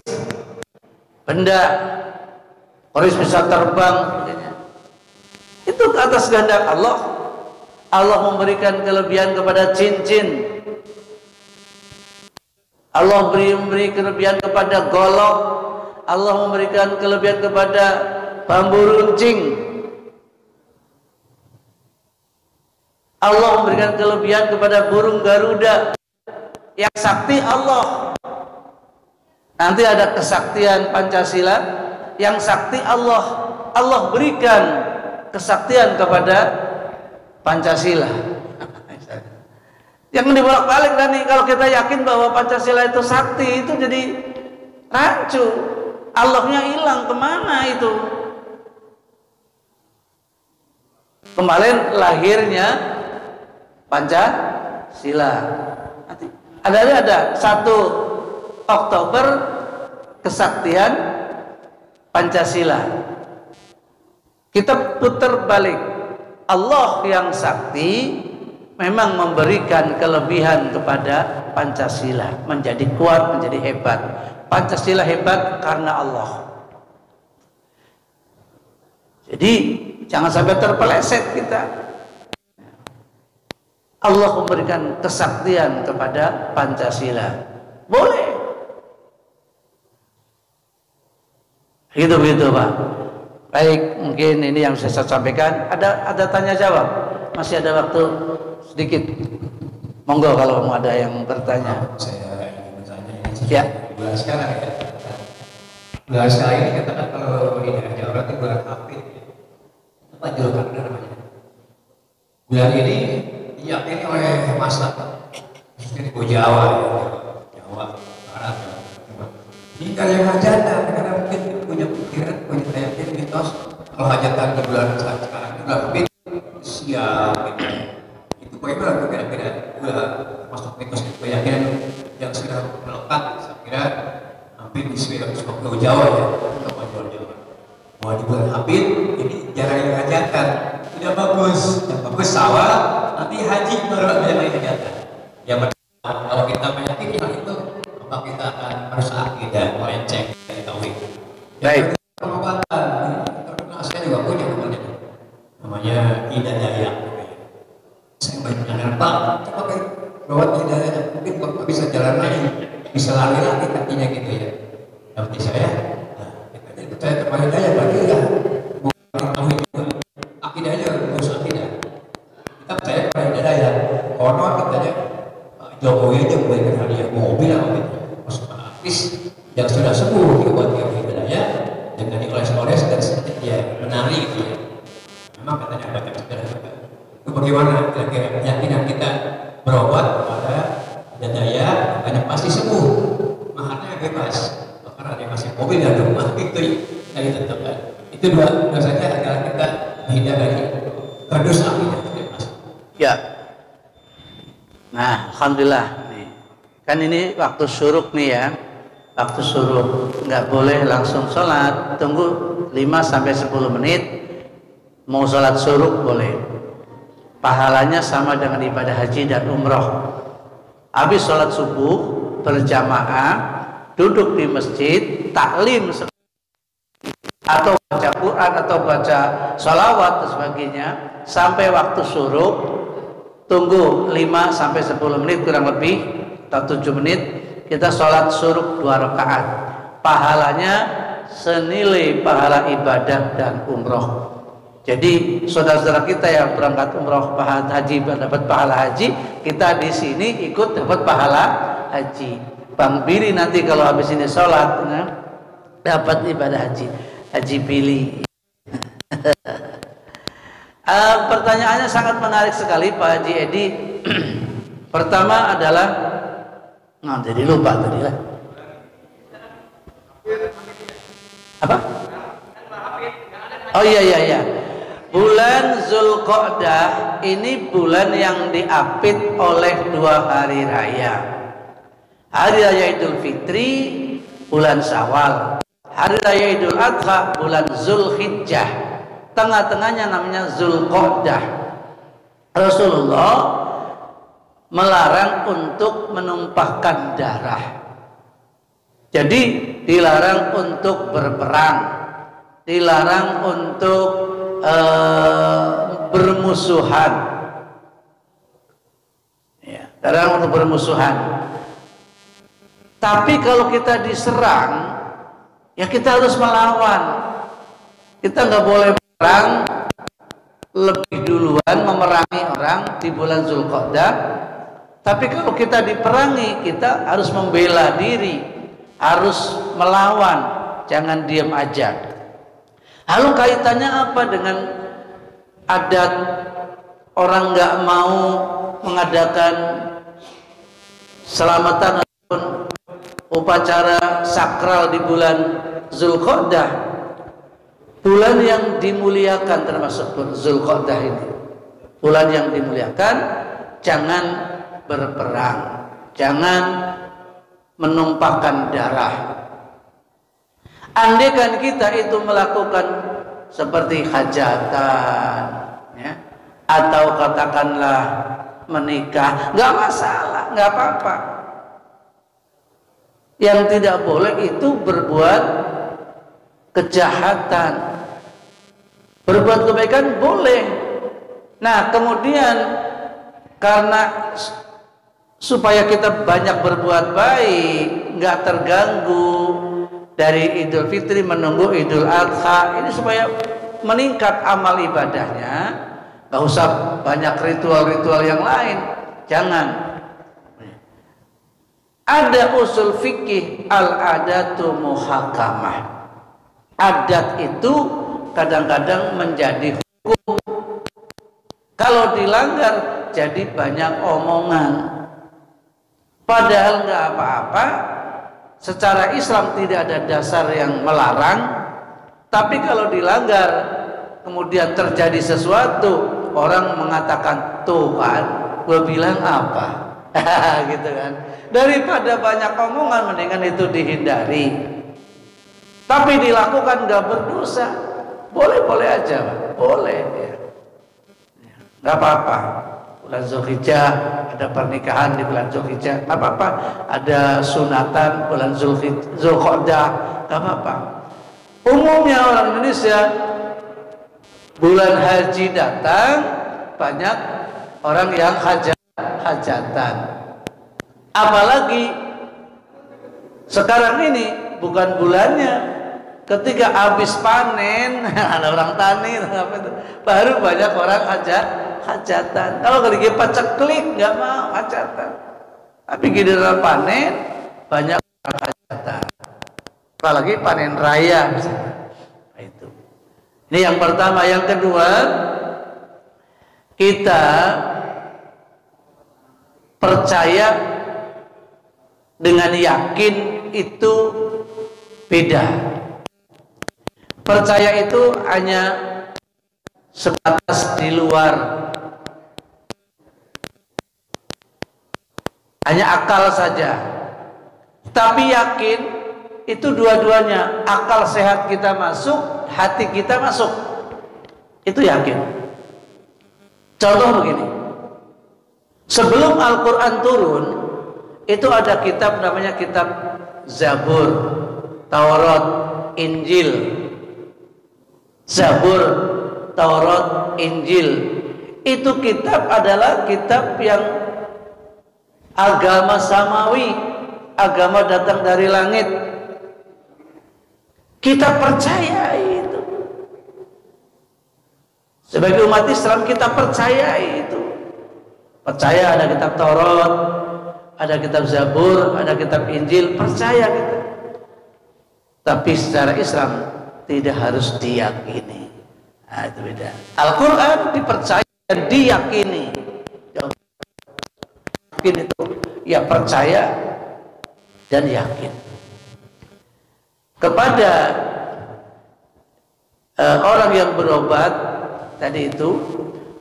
Speaker 1: benda. Keris bisa terbang, itu ke atas kehendak Allah. Allah memberikan kelebihan kepada cincin. Allah memberi kelebihan kepada golok. Allah memberikan kelebihan kepada bambu runcing. Allah memberikan kelebihan kepada burung Garuda. Yang sakti Allah. Nanti ada kesaktian Pancasila. Yang sakti Allah. Allah berikan kesaktian kepada Pancasila. Yang dibolak-balik tadi, kalau kita yakin bahwa Pancasila itu sakti, itu jadi rancu. Allahnya hilang, kemana itu? Kemarin lahirnya Pancasila. Ada 1 Oktober kesaktian Pancasila. Kita putar balik. Allah yang sakti memang memberikan kelebihan kepada Pancasila, menjadi kuat, menjadi hebat. Pancasila hebat karena Allah. Jadi jangan sampai terpeleset kita. Allah memberikan kesaktian kepada Pancasila. Boleh. Gitu Pak. Baik, mungkin ini yang saya sampaikan. Ada tanya jawab. Masih ada waktu sedikit. Monggo kalau mau ada yang bertanya.
Speaker 2: Saya ingin bertanya ini.
Speaker 1: Ya.
Speaker 2: Bulan sekarang ya. Bulan sekarang ini katakan kalau di daerah Jawa Barat itu bulan Hafid. Apa julukan namanya? Bulan ini diyakini oleh masyarakat. Khususnya di Jawa, Jawa Barat. Ini kalau yang hajatan, karena mungkin punya pikiran, punya keyakinan mitos kalau hajatan di bulan saat sekarang itu nggak mungkin siap gitu. Itu bagaimana kira-kira masuk mitos itu keyakinan yang sudah melekat, saya kira hampir di seluruh Jawa ya, atau Jawa. Mau di bulan Hafid ini jarang yang hajatan, udah bagus, yang bagus sawah, nanti haji baru ada yang hajatan. Yang kalau kita meyakini hal itu, maka kita akan harus akidah, melenceng dari tauhid.
Speaker 1: Baik.
Speaker 2: Pengobatan, terkenal saya juga punya namanya hidayah. Saya banyak yang Pak, pakai rawat hidayah, mungkin Bapak bisa jalan lagi, bisa lari lagi kakinya gitu ya. Tapi saya, kita percaya kepada hidayah, berarti ya bukan tauhid juga. Akidahnya harus akidah. Kita percaya kepada hidayah. Konon katanya Pak Jokowi aja memberikan hadiah mobil apa gitu. Masuk artis yang sudah sembuh dibuat hidayah dengan dioles-oles dan dia menari gitu ya. Memang katanya banyak sejarah juga. Itu bagaimana kira-kira keyakinan kita berobat kepada hidayah, katanya pasti sembuh, maharnya bebas, bahkan ada yang masih mobil dan rumah gitu ya, ditetapkan. Itu dua saja agar kita menghindari kardus akidah.
Speaker 1: Ya. Nah, alhamdulillah nih. Kan ini waktu syuruk nih ya. Waktu syuruk nggak boleh langsung sholat, tunggu 5-10 menit. Mau sholat syuruk boleh. Pahalanya sama dengan ibadah haji dan umroh. Habis sholat subuh berjamaah, duduk di masjid, taklim atau baca Quran atau baca sholawat dan sebagainya sampai waktu syuruk. Tunggu 5-10 menit kurang lebih atau 7 menit, kita sholat syuruk 2 rakaat. Pahalanya senilai pahala ibadah dan umroh. Jadi saudara-saudara kita yang berangkat umroh pahala haji dapat pahala haji, kita di sini ikut dapat pahala haji. Bang Billy nanti kalau habis ini sholat dapat ibadah haji. Haji Billy. Pertanyaannya sangat menarik sekali Pak Haji Edi. Pertama adalah, jadi lupa tadi lah. Apa? Oh iya. Bulan Zulqa'dah ini bulan yang diapit oleh 2 hari raya. Hari raya Idul Fitri bulan Syawal, hari raya Idul Adha bulan Zulhijjah, tengah-tengahnya namanya Zulqa'dah. Rasulullah melarang untuk menumpahkan darah. Jadi dilarang untuk berperang, dilarang untuk bermusuhan, ya, dilarang untuk bermusuhan. Tapi kalau kita diserang, ya kita harus melawan. Kita nggak boleh perang lebih duluan, memerangi orang di bulan Zulqa'dah. Tapi kalau kita diperangi, kita harus membela diri, harus melawan, jangan diam aja. Lalu kaitannya apa dengan adat orang nggak mau mengadakan selamatan ataupun upacara sakral di bulan Zulqa'dah, bulan yang dimuliakan, termasuk Zulqa'dah ini bulan yang dimuliakan. Jangan berperang, jangan menumpahkan darah. Andaikan kita itu melakukan seperti hajatan, ya, atau katakanlah menikah, nggak masalah, nggak apa-apa. Yang tidak boleh itu berbuat kejahatan. Berbuat kebaikan boleh. Nah, kemudian karena supaya kita banyak berbuat baik, nggak terganggu dari Idul Fitri menunggu Idul Adha, ini supaya meningkat amal ibadahnya, nggak usah banyak ritual-ritual yang lain, jangan. Ada usul fikih al-adatu muhakamah. Adat itu kadang-kadang menjadi hukum. Kalau dilanggar jadi banyak omongan. Padahal nggak apa-apa. Secara Islam tidak ada dasar yang melarang, tapi kalau dilanggar kemudian terjadi sesuatu, orang mengatakan, tuh kan gue bilang apa. Gitu kan. Daripada banyak omongan, mendingan itu dihindari. Tapi dilakukan gak berdosa, boleh-boleh aja, boleh ya. Gak apa-apa. Bulan Zulhijjah ada pernikahan di bulan Zulhijjah, gak apa-apa. Ada sunatan bulan Zulqa'dah, gak apa-apa. Umumnya orang Indonesia bulan haji datang, banyak orang yang hajatan. Apalagi sekarang ini bukan bulannya, ketika habis panen ada orang tani baru banyak orang hajatan. Kalau lagi paceklik nggak mau hajatan, tapi giliran panen banyak orang hajatan. Apalagi panen raya misalnya. Nah, itu. Ini yang pertama. Yang kedua, kita percaya dengan yakin itu beda. Percaya itu hanya sebatas di luar, hanya akal saja. Tapi yakin itu dua-duanya, akal sehat kita masuk, hati kita masuk, itu yakin. Contoh begini, sebelum Al-Quran turun, itu ada kitab namanya kitab Zabur, Taurat, Injil. Zabur, Taurat, Injil. Itu kitab adalah kitab yang agama samawi, agama datang dari langit. Kita percaya itu. Sebagai umat Islam kita percaya itu. Percaya ada kitab Taurat, ada kitab Zabur, ada kitab Injil, percaya kita. Tapi secara Islam tidak harus diyakini. Nah, itu beda. Al-Quran dipercaya dan diyakini. Yakin itu ya percaya dan yakin. Kepada orang yang berobat tadi itu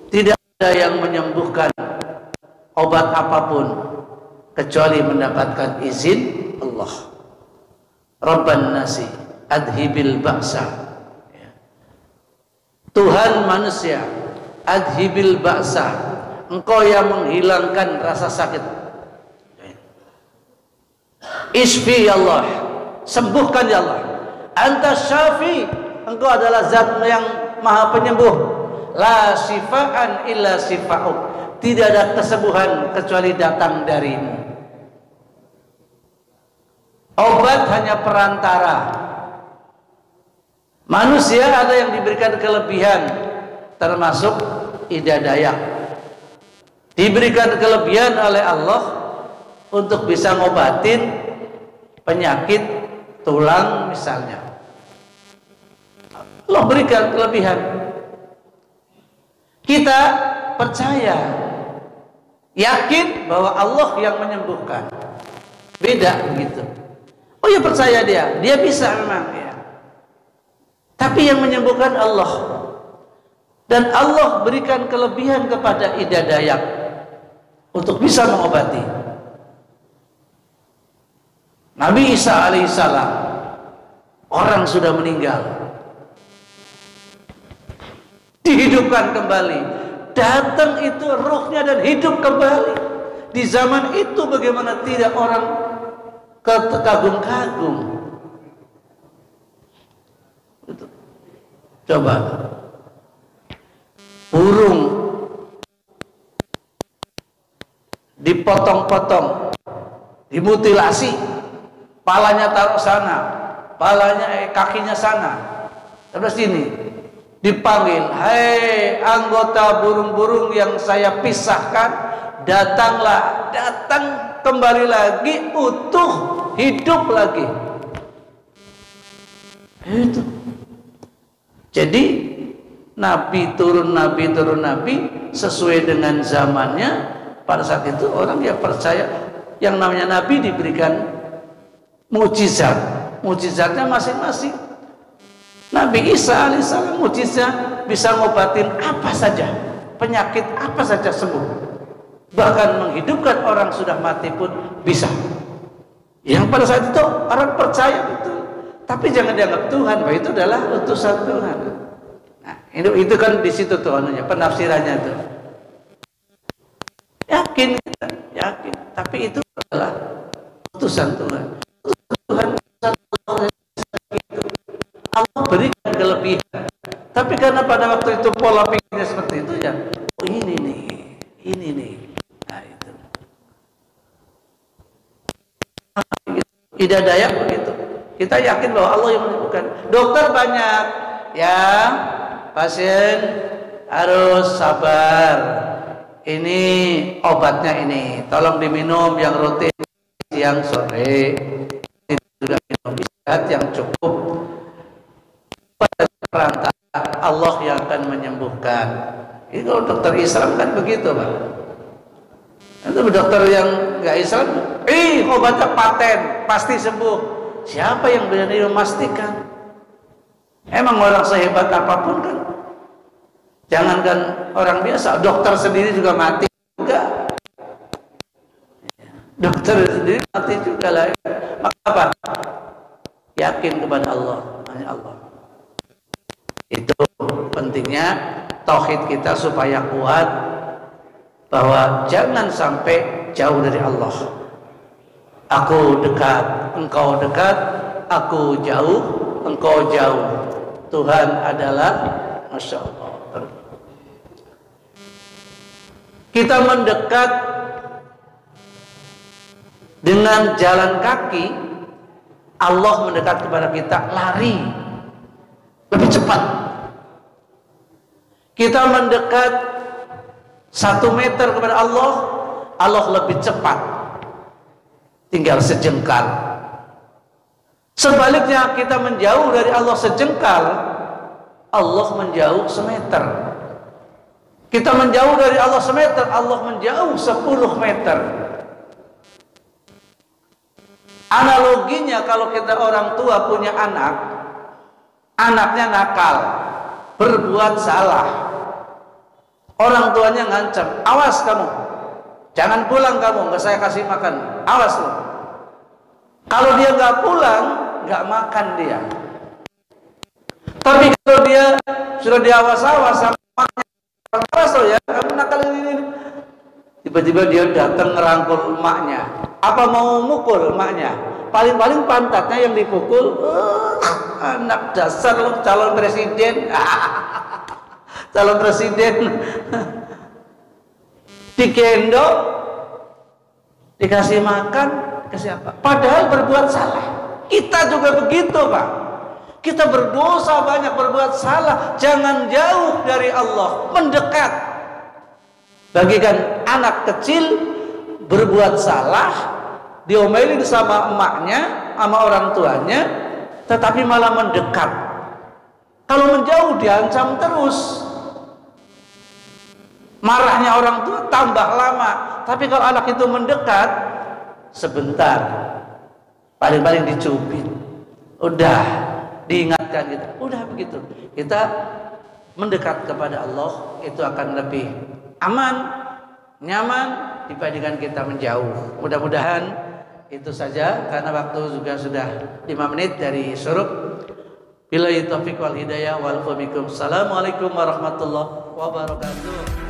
Speaker 1: tidak ada yang menyembuhkan obat apapun kecuali mendapatkan izin Allah. Rabban nasi adhibil ba'sa, Tuhan manusia, adhibil ba'sa, engkau yang menghilangkan rasa sakit. Isfi ya Allah, sembuhkan ya Allah. Anta syafi, engkau adalah zat yang maha penyembuh. La sifaan illa sifa'uk, tidak ada kesembuhan kecuali datang darimu. Obat hanya perantara. Manusia ada yang diberikan kelebihan, termasuk Ida Dayak, diberikan kelebihan oleh Allah untuk bisa ngobatin penyakit tulang misalnya. Allah berikan kelebihan. Kita percaya, yakin bahwa Allah yang menyembuhkan. Beda begitu. Oh ya, percaya dia bisa memang ya. Tapi yang menyembuhkan Allah. Dan Allah berikan kelebihan kepada Ida Dayak untuk bisa mengobati. Nabi Isa alaihissalam, orang sudah meninggal, dihidupkan kembali. Datang itu ruhnya dan hidup kembali. Di zaman itu bagaimana tidak orang kagum-kagum. Coba burung dipotong-potong, dimutilasi, palanya taruh sana, kakinya sana, terus ini dipanggil, hai anggota burung-burung yang saya pisahkan, datanglah, datang kembali lagi utuh, hidup lagi. Itu. Jadi nabi turun nabi sesuai dengan zamannya. Pada saat itu orang yang percaya yang namanya nabi diberikan mukjizat, mukjizatnya masing-masing. Nabi Isa alaihissalam mukjizat bisa ngobatin apa saja, penyakit apa saja sembuh, bahkan menghidupkan orang sudah mati pun bisa. Yang pada saat itu orang percaya betul, tapi jangan dianggap Tuhan bahwa itu adalah utusan Tuhan. Nah, itu kan di situ tuh anunya, penafsirannya tuh. Yakin kita, yakin, tapi itu adalah utusan Tuhan. Tuhan Allah berikan kelebihan. Tapi karena pada waktu itu pola pikirnya seperti itu ya, oh ini nih. Nah itu. Ida Dayak begitu. Kita yakin bahwa Allah yang menyembuhkan. Dokter banyak, ya pasien harus sabar. Ini obatnya ini, tolong diminum yang rutin siang sore. Juga minum istirahat yang cukup. Pada perantara Allah yang akan menyembuhkan. Ini kalau dokter Islam kan begitu, Pak. Itu dokter yang nggak Islam, obatnya paten, pasti sembuh. Siapa yang berani memastikan? Emang orang sehebat apapun kan? Jangankan orang biasa, dokter sendiri juga mati juga. Dokter sendiri mati juga lah. Maka apa? Yakin kepada Allah, hanya Allah. Itu pentingnya tauhid kita supaya kuat, bahwa jangan sampai jauh dari Allah. Aku dekat, engkau dekat, aku jauh, engkau jauh. Tuhan adalah Masya Allah. Kita mendekat dengan jalan kaki, Allah mendekat kepada kita lari lebih cepat. Kita mendekat 1 meter kepada Allah, Allah lebih cepat, tinggal sejengkal. Sebaliknya kita menjauh dari Allah sejengkal, Allah menjauh semeter. Kita menjauh dari Allah semeter, Allah menjauh 10 meter. Analoginya kalau kita orang tua punya anak, anaknya nakal, berbuat salah, orang tuanya ngancam, awas kamu, jangan pulang kamu, nggak saya kasih makan, awas loh. Kalau dia nggak pulang, nggak makan dia. Tapi kalau dia sudah diawas-awas sama emaknya, awas loh ya, kamu nakal ini. Tiba-tiba dia datang ngerangkul emaknya. Apa mau mukul emaknya? Paling-paling pantatnya yang dipukul. Anak dasar lo calon presiden. Calon presiden. Digendong, dikasih makan, kasih apa? Padahal berbuat salah. Kita juga begitu, Pak. Kita berdosa banyak, berbuat salah. Jangan jauh dari Allah, mendekat. Bagikan anak kecil berbuat salah, diomelin sama emaknya, sama orang tuanya, tetapi malah mendekat. Kalau menjauh diancam terus. Marahnya orang tua tambah lama. Tapi kalau anak itu mendekat, sebentar, paling-paling dicubit, udah diingatkan kita, udah begitu. Kita mendekat kepada Allah itu akan lebih aman, nyaman dibandingkan kita menjauh. Mudah-mudahan itu saja, karena waktu juga sudah 5 menit dari syuruk. Billahi taufiq wal hidayah wal Assalamualaikum warahmatullahi wabarakatuh.